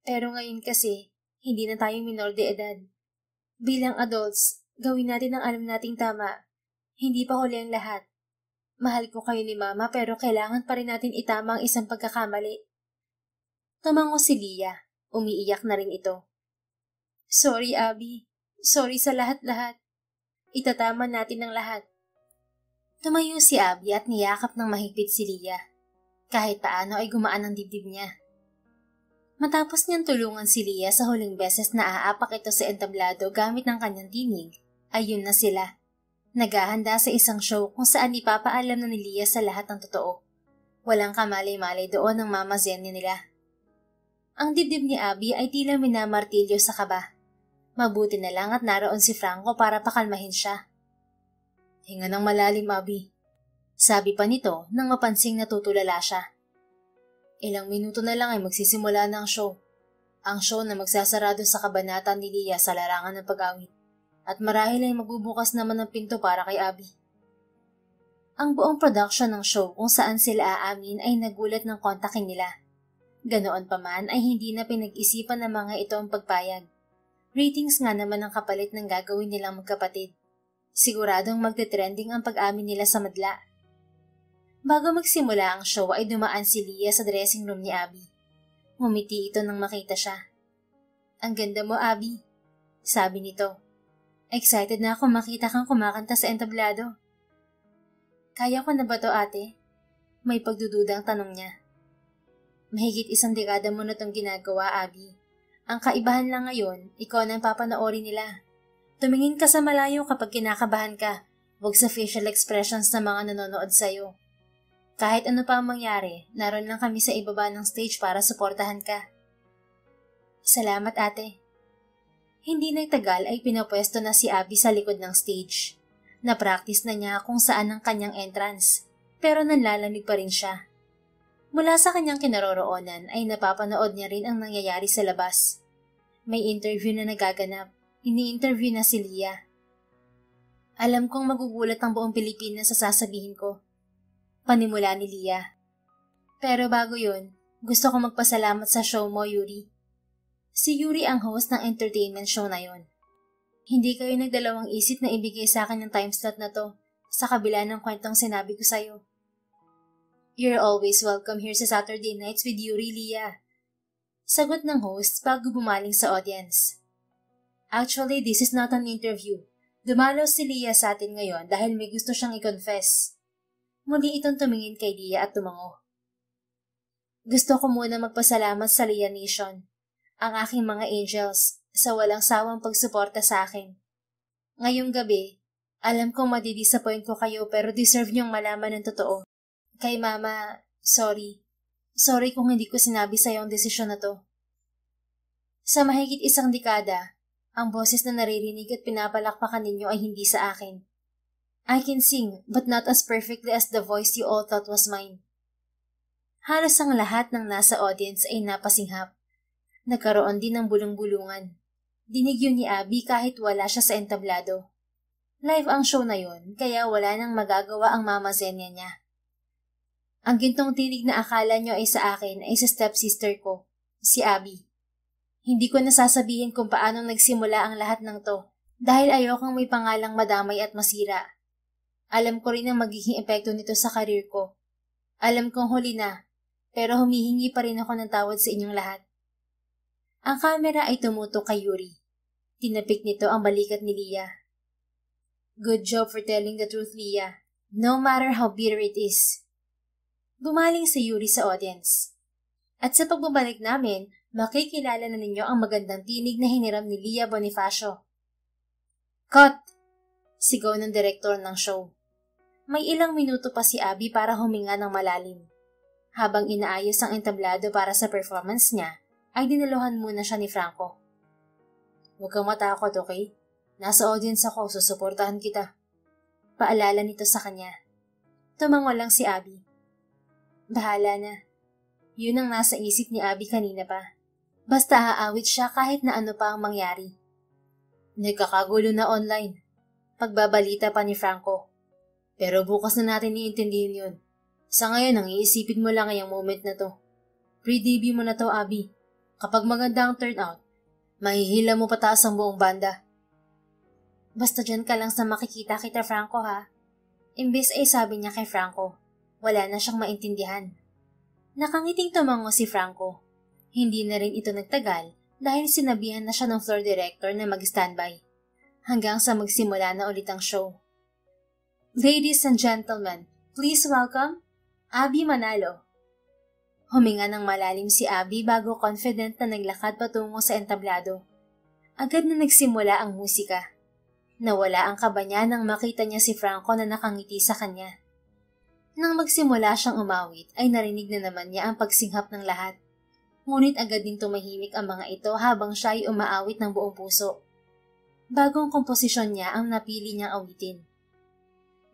[SPEAKER 1] Pero ngayon kasi, hindi na tayo minor de edad. Bilang adults, gawin natin ang alam nating tama. Hindi pa huli ang lahat. Mahal ko kayo ni Mama pero kailangan pa rin natin itama ang isang pagkakamali. Tumango si Lia. Umiiyak na rin ito. Sorry, Abby. Sorry sa lahat-lahat. Itatama natin ang lahat. Tumayo si Abby at niyakap ng mahigpit si Lia. Kahit paano ay gumaan ang dibdib niya. Matapos niyang tulungan si Lia sa huling beses na aapak ito sa entablado gamit ng kanyang tinig, ayun na sila. Naghahanda sa isang show kung saan ipapaalam na ni Lia sa lahat ng totoo. Walang kamalay-malay doon ng Mama Zenia nila. Ang dibdib ni Abby ay tila minamartilyo sa kaba. Mabuti na lang at naroon si Franco para pakalmahin siya. Hinga ng malalim, Abby. Sabi pa nito nang mapansing natutulala siya. Ilang minuto na lang ay magsisimula na ang show. Ang show na magsasarado sa kabanata ni Lia sa larangan ng pag-awit. At marahil ay magbubukas naman ng pinto para kay Abby. Ang buong production ng show kung saan sila aamin ay nagulat ng kontakin nila. Ganoon pa man ay hindi na pinag-isipan ng mga ito ang pagpayag. Ratings nga naman ang kapalit ng gagawin nilang magkapatid. Siguradong magte-trending ang pag-amin nila sa madla. Bago magsimula ang show ay dumaan si Lia sa dressing room ni Abby. Ngumiti ito nang makita siya. Ang ganda mo, Abby, sabi nito. Excited na ako makita kang kumakanta sa entablado. Kaya ko na ba to, ate? May pagdududang tanong niya. Mahigit 1 dekada mo na itong ginagawa, Abby. Ang kaibahan lang ngayon, ikaw na ang papanoorin nila. Tumingin ka sa malayo kapag kinakabahan ka, huwag sa facial expressions ng mga nanonood sa'yo. Kahit ano pa ang mangyari, naroon lang kami sa ibaba ng stage para suportahan ka. Salamat, ate. Hindi nagtagal ay pinapwesto na si Abby sa likod ng stage. Na-practice na niya kung saan ang kanyang entrance, pero nanlalamig pa rin siya.
[SPEAKER 2] Mula sa kanyang kinaroroonan ay napapanood niya rin ang nangyayari sa labas. May interview na nagaganap. Ini-interview na si Leah. Alam kong magugulat ang buong Pilipinas sa sasabihin ko. Panimula ni Leah. Pero bago yun, gusto ko magpasalamat sa show mo, Yuri. Si Yuri ang host ng entertainment show na yon. Hindi kayo nagdalawang isip na ibigay sa akin ng time slot na to sa kabila ng kwentong sinabi ko sa'yo. You're always welcome here sa Saturday Nights with Yuri, Leah. Sagot ng host bago bumaling sa audience. Actually, this is not an interview. Dumalaw si Leah sa atin ngayon dahil may gusto siyang i-confess. Muli itong tumingin kay Leah at tumango. Gusto ko muna magpasalamat sa Leah Nation, ang aking mga angels, sa walang sawang pagsuporta sa akin. Ngayong gabi, alam kong madidisappoint ko kayo pero deserve niyong malaman ng totoo. Kay Mama, sorry. Sorry kung hindi ko sinabi sa'yo ang desisyon na to. Sa mahigit isang dekada, ang boses na naririnig at pinapalakpakan ninyo ay hindi sa akin. I can sing, but not as perfectly as the voice you all thought was mine. Halos ang lahat ng nasa audience ay napasinghap. Nagkaroon din ng bulong-bulungan. Dinig yun ni Abby kahit wala siya sa entablado. Live ang show na yun, kaya wala nang magagawa ang Mama Zenia niya. Ang gintong tinig na akala nyo ay sa akin ay sa stepsister ko, si Abby. Hindi ko nasasabihin kung paano nagsimula ang lahat ng to dahil ayokang may pangalang madamay at masira. Alam ko rin ang magiging epekto nito sa karir ko. Alam kong huli na, pero humihingi pa rin ako ng tawad sa inyong lahat. Ang kamera ay tumutok kay Yuri. Tinapik nito ang balikat ni Leah. Good job for telling the truth, Leah. No matter how bitter it is. Bumaling si Yuri sa audience. At sa pagbabalik namin, makikilala na ninyo ang magandang tinig na hiniram ni Leah Bonifacio. Cut! Sigaw ng direktor ng show. May ilang minuto pa si Abby para huminga ng malalim. Habang inaayos ang entablado para sa performance niya, ay dinaluhan muna siya ni Franco. Huwag kang matakot, okay? Nasa audience ako, susuportahan kita. Paalala nito sa kanya. Tumango lang si Abby. Bahala na. Yun ang nasa isip ni Abby kanina pa. Basta aawit siya kahit na ano pa ang mangyari. Nagkakagulo na online. Pagbabalita pa ni Franco. Pero bukas na natin iintindihin yun. Sa ngayon, ang iisipin mo lang ay ang moment na to. Pre-debut mo na to, Abby. Kapag maganda ang turnout, mahihila mo pataas ang buong banda. Basta dyan ka lang sa makikita kita, Franco, ha? Imbes ay sabi niya kay Franco. Wala na siyang maintindihan. Nakangiting tumango si Franco. Hindi na rin ito nagtagal dahil sinabihan na siya ng floor director na mag-standby. Hanggang sa magsimula na ulit ang show. Ladies and gentlemen, please welcome Abby Manalo. Huminga ng malalim si Abby bago confident na naglakad patungo sa entablado. Agad na nagsimula ang musika. Nawala ang kaba niya nang makita niya si Franco na nakangiti sa kanya. Nang magsimula siyang umawit ay narinig na naman niya ang pagsinghap ng lahat. Ngunit agad din tumahimik ang mga ito habang siya ay umaawit ng buong puso. Bagong komposisyon niya ang napili niyang awitin.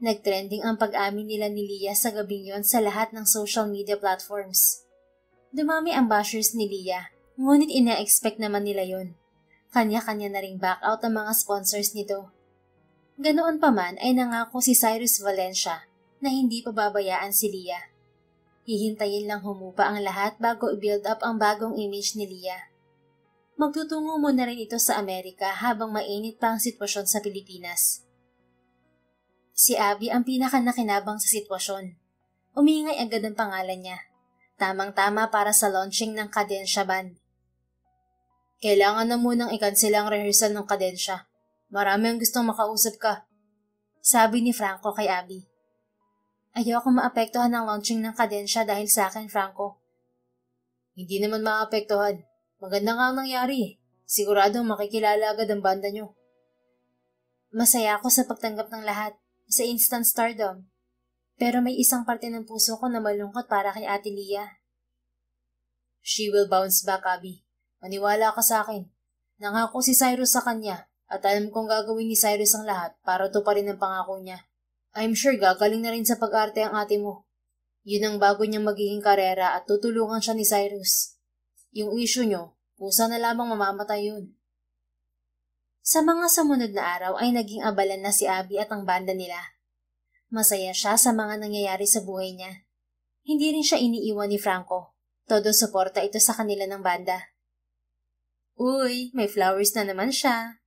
[SPEAKER 2] Nagtrending ang pag-amin nila ni Leah sa gabing yon sa lahat ng social media platforms. Dumami ang bashers ni Leah, ngunit ina-expect naman nila yon. Kanya-kanya na ring back out ang mga sponsors nito. Ganoon pa man ay nangako si Cyrus Valencia na hindi pababayaan si Leah. Hihintayin lang humupa ang lahat bago i-build up ang bagong image ni Leah. Magtutungo muna rin ito sa Amerika habang mainit pa ang sitwasyon sa Pilipinas. Si Abby ang pinaka-nakinabang sa sitwasyon. Umingay agad ang pangalan niya. Tamang-tama para sa launching ng Kadensya Band. Kailangan na munang i-cancel ang rehearsal ng Kadensya. Marami ang gustong makausap ka. Sabi ni Franco kay Abby. Ayoko maapektuhan ang launching ng Kadensya dahil sa akin, Franco. Hindi naman maapektuhan. Maganda nga ang nangyari. Siguradong makikilala agad ang banda nyo. Masaya ako sa pagtanggap ng lahat, sa instant stardom. Pero may isang parte ng puso ko na malungkot para kay Ate Leah. She will bounce back, Abby. Maniwala ka sa akin. Nangako si Cyrus sa kanya at alam kong gagawin ni Cyrus ang lahat para tuparin ang pangako niya. I'm sure gagaling na rin sa pag-arte ang ate mo. Yun ang bago niyang magiging karera at tutulungan siya ni Cyrus. Yung issue nyo, kusa na lamang mamamatay yun.
[SPEAKER 1] Sa mga sumunod na araw ay naging abalan na si Abby at ang banda nila. Masaya siya sa mga nangyayari sa buhay niya. Hindi rin siya iniiwan ni Franco. Todo suporta ito sa kanila ng banda. Uy, may flowers na naman siya.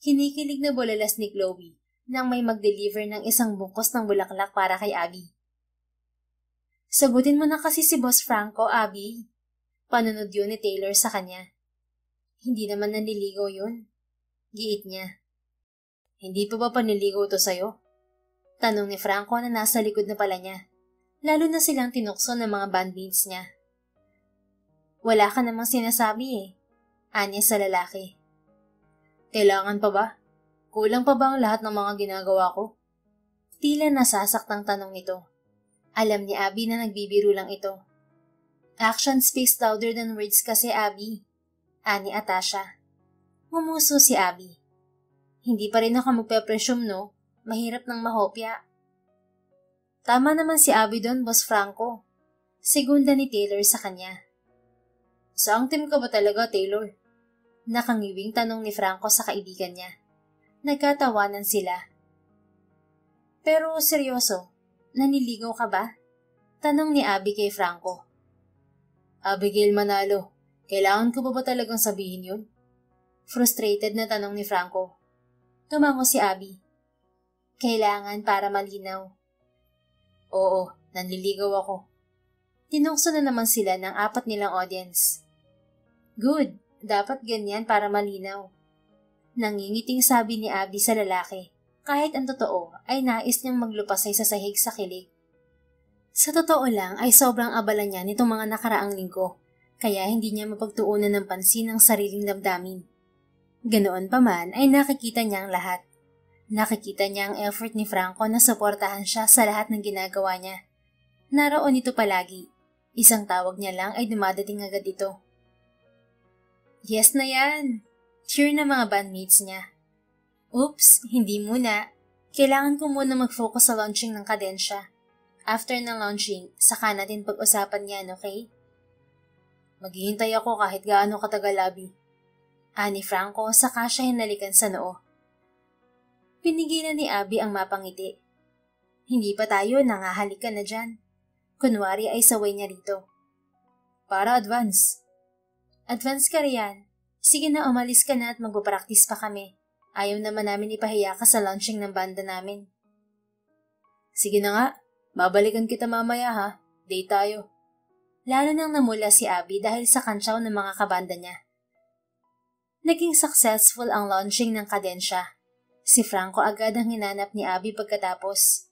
[SPEAKER 1] Kinikilig na bulalas ni Chloe nang may mag-deliver ng isang bungkos ng bulaklak para kay Abby. Sagutin mo na kasi si Boss Franco, Abby. Panunod yun ni Taylor sa kanya. Hindi naman nanliligaw yun. Giit niya. Hindi pa ba panliligaw to sa'yo? Tanong ni Franco na nasa likod na pala niya. Lalo na silang tinukso ng mga bandmates niya. Wala ka namang sinasabi eh. Anya sa lalaki. Kailangan pa ba? Kulang pa ba ang lahat ng mga ginagawa ko? Tila nasasaktang tanong nito. Alam ni Abby na nagbibiro lang ito. Action speaks louder than words kasi, Abby. Ani Atasha. Ngumuso si Abby. Hindi pa rin ako magpe-presume, no? Mahirap ng mahopya. Tama naman si Abby doon, Boss Franco. Segunda ni Taylor sa kanya. Saang team ka ba talaga, Taylor? Nakangiwing tanong ni Franco sa kaibigan niya. Nagkatawanan sila. Pero seryoso, naniligaw ka ba? Tanong ni Abby kay Franco. Abigail Manalo, kailangan ko ba talagang sabihin yun? Frustrated na tanong ni Franco. Tumango si Abby. Kailangan para malinaw. Oo, nanliligaw ako. Tinukso na naman sila ng 4 nilang audience. Good, dapat ganyan para malinaw. Nangingiting sabi ni Abby sa lalaki, kahit ang totoo ay nais niyang maglupasay sa sahig sa kilig. Sa totoo lang ay sobrang abala niya nitong mga nakaraang linggo, kaya hindi niya mapagtuunan ng pansin ang sariling damdamin. Ganoon pa man ay nakikita niya ang lahat. Nakikita niya ang effort ni Franco na suportahan siya sa lahat ng ginagawa niya. Naroon ito palagi. Isang tawag niya lang ay dumadating agad ito. Yes na yan! Cheer na mga bandmates niya. Oops, hindi muna. Kailangan ko muna mag-focus sa launching ng kadensya. After ng launching, saka natin pag-usapan yan, okay? Maghihintay ako kahit gaano katagal, Abby. Ani Franco, saka siya hinalikan sa noo. Pinigilan ni Abby ang mapangiti. Hindi pa tayo nangahalikan na dyan. Kunwari ay saway niya rito. Para advance. Advance ka riyan. Sige na, umalis ka na at magpapractice pa kami. Ayaw naman namin ipahiya ka sa launching ng banda namin. Sige na nga, babalikan kita mamaya ha. Date tayo. Lalo nang namula si Abby dahil sa kantsaw ng mga kabanda niya. Naging successful ang launching ng kadensya. Si Franco agad ang hinanap ni Abby pagkatapos.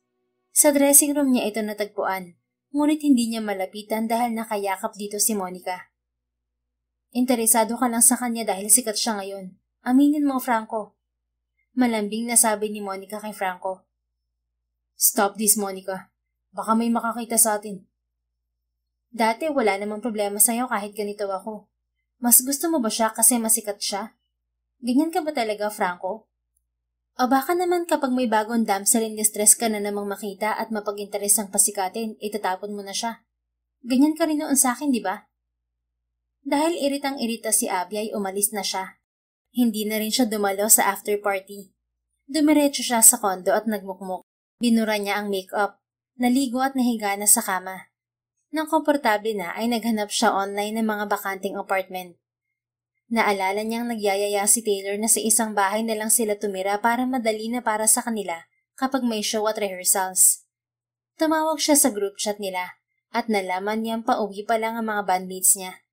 [SPEAKER 1] Sa dressing room niya ito natagpuan, ngunit hindi niya malapitan dahil nakayakap dito si Monica. Interesado ka lang sa kanya dahil sikat siya ngayon. Aminin mo, Franco. Malambing na sabi ni Monica kay Franco. Stop this, Monica. Baka may makakita sa atin. Dati wala namang problema sa'yo kahit ganito ako. Mas gusto mo ba siya kasi masikat siya? Ganyan ka ba talaga, Franco? O baka naman kapag may bagong damsel in distress ka na namang makita at mapag-interes ang pasikatin, itatapon mo na siya. Ganyan ka rin noon sa akin, di ba? Dahil iritang-irita si Abby ay umalis na siya. Hindi na rin siya dumalo sa after party. Dumiretso siya sa kondo at nagmukmuk. Binura niya ang makeup. Naligo at nahiga na sa kama. Nang komportable na ay naghanap siya online ng mga bakanting apartment. Naalala niyang nagyayaya si Taylor na sa isang bahay na lang sila tumira para madali na para sa kanila kapag may show at rehearsals. Tumawag siya sa group chat nila at nalaman niyang pauwi pa lang ang mga bandmates niya.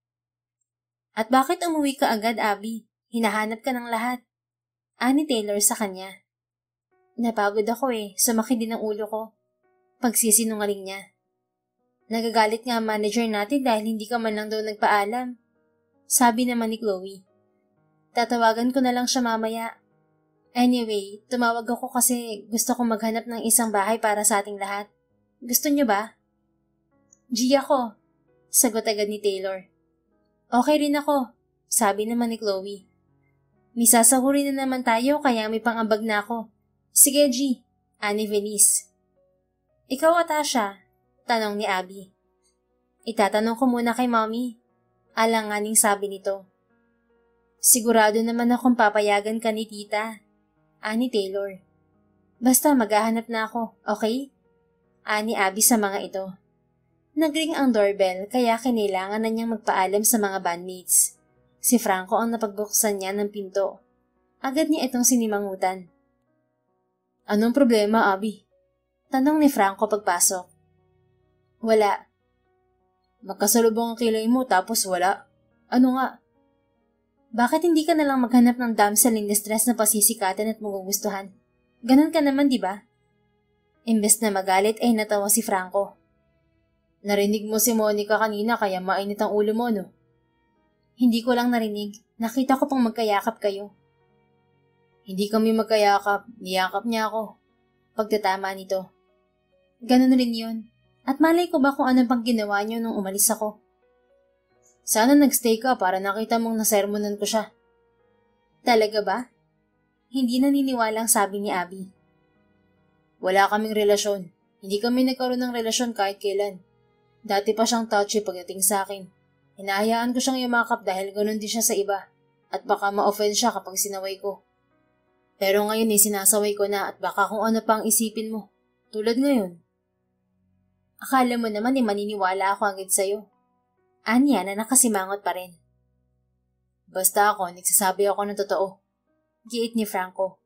[SPEAKER 1] At bakit umuwi ka agad, Abby? Hinahanap ka ng lahat. Ani Taylor sa kanya. Napagod ako sumakit din ang ulo ko. Pagsisinungaling niya. Nagagalit nga ang manager natin dahil hindi ka man lang daw nagpaalam. Sabi naman ni Chloe. Tatawagan ko na lang siya mamaya. Anyway, tumawag ako kasi gusto kong maghanap ng isang bahay para sa ating lahat. Gusto niyo ba? G ako. Sagot agad ni Taylor. Okay rin ako, sabi naman ni Chloe. May sasahurin na naman tayo kaya may pangambag na ako. Sige G, ani Venice. Ikaw Atasha, Tanong ni Abby. Itatanong ko muna kay Mommy. Alanganing sabi nito. Sigurado naman akong papayagan ka ni Tita. Ani Taylor. Basta maghahanap na ako, okay? Ani Abby sa mga ito. Nagring ang doorbell kaya kinailangan na niyang magpaalam sa mga bandmates. Si Franco ang napagbuksan niya ng pinto. Agad niya itong sinimangutan. Anong problema, Abby? Tanong ni Franco pagpasok. Wala. Magkasalubong ang kilay mo tapos wala. Ano nga? Bakit hindi ka nalang maghanap ng damsel in distress na pasisikatan at magugustuhan? Ganon ka naman, di ba? Imbes na magalit ay natawa si Franco. Narinig mo si Monica kanina kaya mainit ang ulo mo, no? Hindi ko lang narinig. Nakita ko pang magkayakap kayo. Hindi kami magkayakap. Niyakap niya ako. Pagtatama nito. Ganon rin yun. At malay ko ba kung ano pang ginawa niyo nung umalis ako? Sana nagstay ka para nakita mong nasermonan ko siya. Talaga ba? Hindi naniniwalang sabi ni Abby. Wala kaming relasyon. Hindi kami nagkaroon ng relasyon kahit kailan. Dati pa siyang touchy pagdating sa akin. Hinahayaan ko siyang yumakap dahil ganun din siya sa iba. At baka ma-offend siya kapag sinaway ko. Pero ngayon sinasaway ko na at baka kung ano pang isipin mo. Tulad ngayon. Akala mo naman maniniwala ako agad sa'yo. Anya na nakasimangot pa rin. Basta ako, nagsasabi ako ng totoo. Giit ni Franco.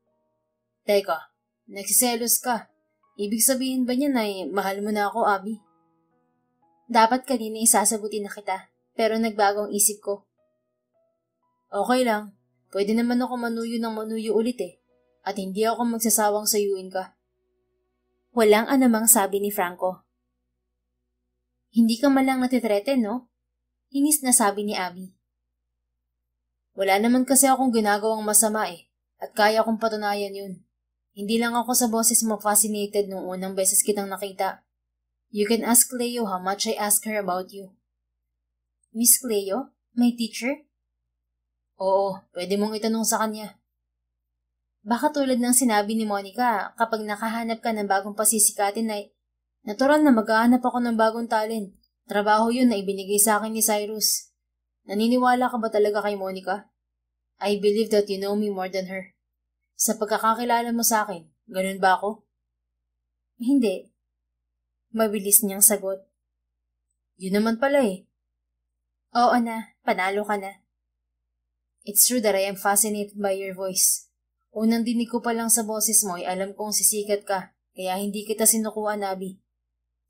[SPEAKER 1] Teka, nagsiselos ka. Ibig sabihin ba niya na mahal mo na ako, Abby? Dapat kanina isasagutin na kita, pero nagbagong isip ko. Okay lang. Pwede naman ako manuyo ng manuyo ulit at hindi ako magsasawang sayuin ka. Walang anumang sabi ni Franco. Hindi ka malang natitreten, no? Inis na sabi ni Abby. Wala naman kasi akong ginagawang masama at kaya kong patunayan yun. Hindi lang ako sa boses mo fascinated nung unang beses kitang nakita. You can ask Cleo how much I ask her about you. Miss Cleo? My teacher? Oo, pwede mong itanong sa kanya. Baka tulad ng sinabi ni Monica, kapag nakahanap ka ng bagong pasisikatin ay natural na maghahanap ako ng bagong talent. Trabaho yun na ibinigay sa akin ni Cyrus. Naniniwala ka ba talaga kay Monica? I believe that you know me more than her. Sa pagkakakilala mo sa akin, ganun ba ako? Hindi. Mabilis niyang sagot. Yun naman pala Oo na, panalo ka na. It's true that I am fascinated by your voice. Unang dinig ko pa lang sa boses mo ay alam kong sisikat ka, kaya hindi kita sinukuan, Abby.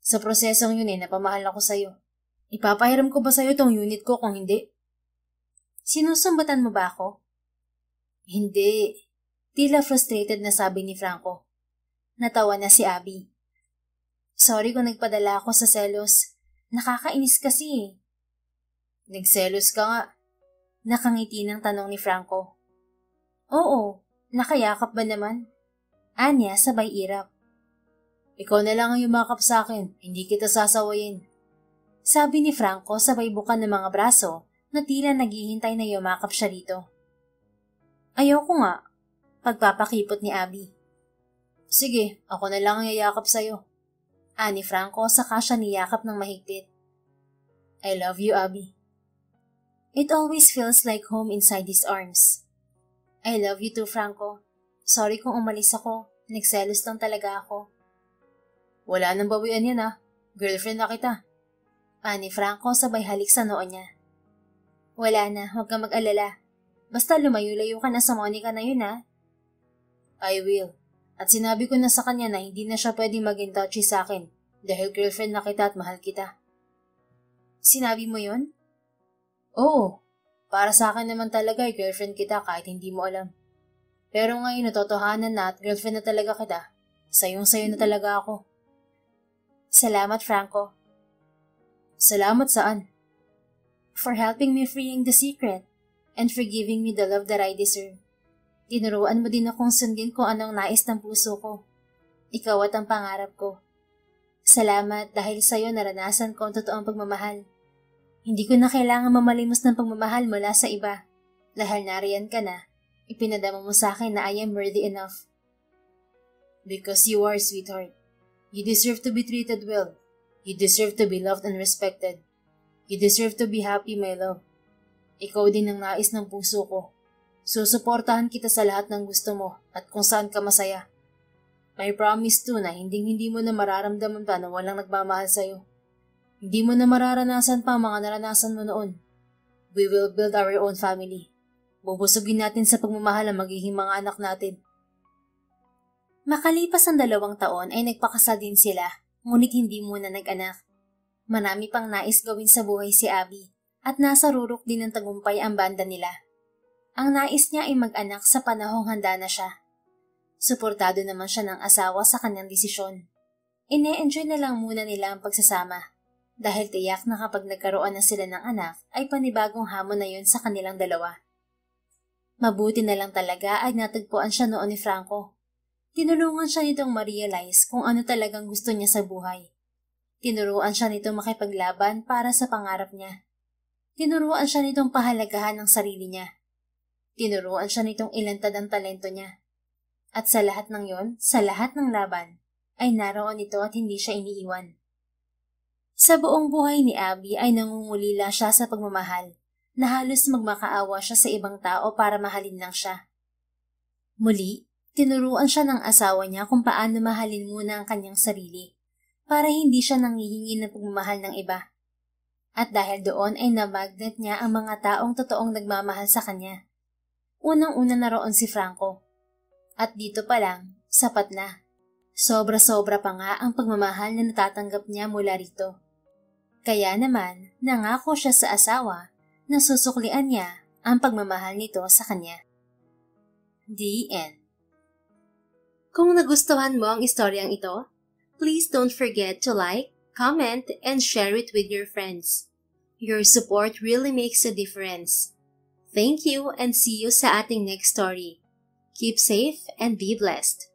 [SPEAKER 1] Sa prosesong yun napamahal ako sa'yo. Ipapahiram ko ba sa'yo tong unit ko kung hindi? Sinusumbatan mo ba ako? Hindi. Tila frustrated na sabi ni Franco. Natawa na si Abby. Sorry kung nagpadala ako sa selos. Nakakainis kasi Nagselos ka nga. Nakangiti ng tanong ni Franco. Oo, nakayakap ba naman? Anya sabay irap. Ikaw na lang ang yumakap sa akin, hindi kita sasawayin. Sabi ni Franco sabay bukan ng mga braso na tila naghihintay na yumakap siya rito. Ayoko nga, pagpapakipot ni Abby. Sige, ako na lang ang yayakap sa'yo. Ani Franco saka siya niyakap ng mahigpit. I love you, Abby. It always feels like home inside his arms. I love you too, Franco. Sorry kung umalis ako. Nagselos lang talaga ako. Wala nang bawian yan Girlfriend na kita. Ani Franco sabay halik sa noo niya. Wala na, huwag kang mag-alala. Basta lumayo-layo ka na sa Monica na yun I will. At sinabi ko na sa kanya na hindi na siya pwedeng maging touchy sa akin dahil girlfriend na kita at mahal kita. Sinabi mo yun? Oo. Para sa akin naman talaga girlfriend kita kahit hindi mo alam. Pero ngayon natotohanan na at girlfriend na talaga kita. Sayong-sayo na talaga ako. Salamat, Franco. Salamat saan? For helping me freeing the secret and for giving me the love that I deserve. Tinuruan mo din akong sundin kung anong nais ng puso ko. Ikaw at ang pangarap ko. Salamat dahil sa'yo naranasan ko ang totoong pagmamahal. Hindi ko na kailangan mamalimos ng pagmamahal mula sa iba. Dahil nariyan ka na, ipinadama mo sa akin na I am worthy enough. Because you are, sweetheart. You deserve to be treated well.
[SPEAKER 2] You deserve to be loved and respected. You deserve to be happy, my love. Ikaw din ang nais ng puso ko. Susuportahan kita sa lahat ng gusto mo at kung saan ka masaya. May promise to na hindi mo na mararamdaman pa na walang nagmamahal sa'yo. Hindi mo na mararanasan pa ang mga naranasan mo noon. We will build our own family. Bubusugin natin sa pagmamahal ang magiging mga anak natin.
[SPEAKER 1] Makalipas ang 2 taon ay nagpakasal din sila, ngunit hindi muna nag-anak. Marami pang nais gawin sa buhay si Abby at nasa rurok din ng tagumpay ang banda nila. Ang nais niya ay mag-anak sa panahong handa na siya. Suportado naman siya ng asawa sa kanyang desisyon. Ine-enjoy na lang muna nila ang pagsasama dahil tiyak na kapag nagkaroon na sila ng anak ay panibagong hamon na yun sa kanilang dalawa. Mabuti na lang talaga ay natagpuan siya noon ni Franco. Tinulungan siya nitong ma-realize kung ano talagang gusto niya sa buhay. Tinuruan siya nitong makipaglaban para sa pangarap niya. Tinuruan siya nitong pahalagahan ng sarili niya. Tinuruan siya nitong ilantad ang talento niya. At sa lahat ng yon, sa lahat ng laban, ay naroon ito at hindi siya iniiwan. Sa buong buhay ni Abby ay nangungulila siya sa pagmamahal, na halos magmakaawa siya sa ibang tao para mahalin lang siya. Muli, tinuruan siya ng asawa niya kung paano mahalin muna ang kanyang sarili, para hindi siya nanghihingi ng pagmamahal ng iba. At dahil doon ay namagnet niya ang mga taong totoong nagmamahal sa kanya. Unang-una na roon si Franco. At dito pa lang, sapat na. Sobra-sobra pa nga ang pagmamahal na natatanggap niya mula rito. Kaya naman, nangako siya sa asawa na susuklian niya ang pagmamahal nito sa kanya. The end. Kung nagustuhan mo ang istoryang ito, please don't forget to like, comment, and share it with your friends. Your support really makes a difference. Thank you and see you sa ating next story. Keep safe and be blessed.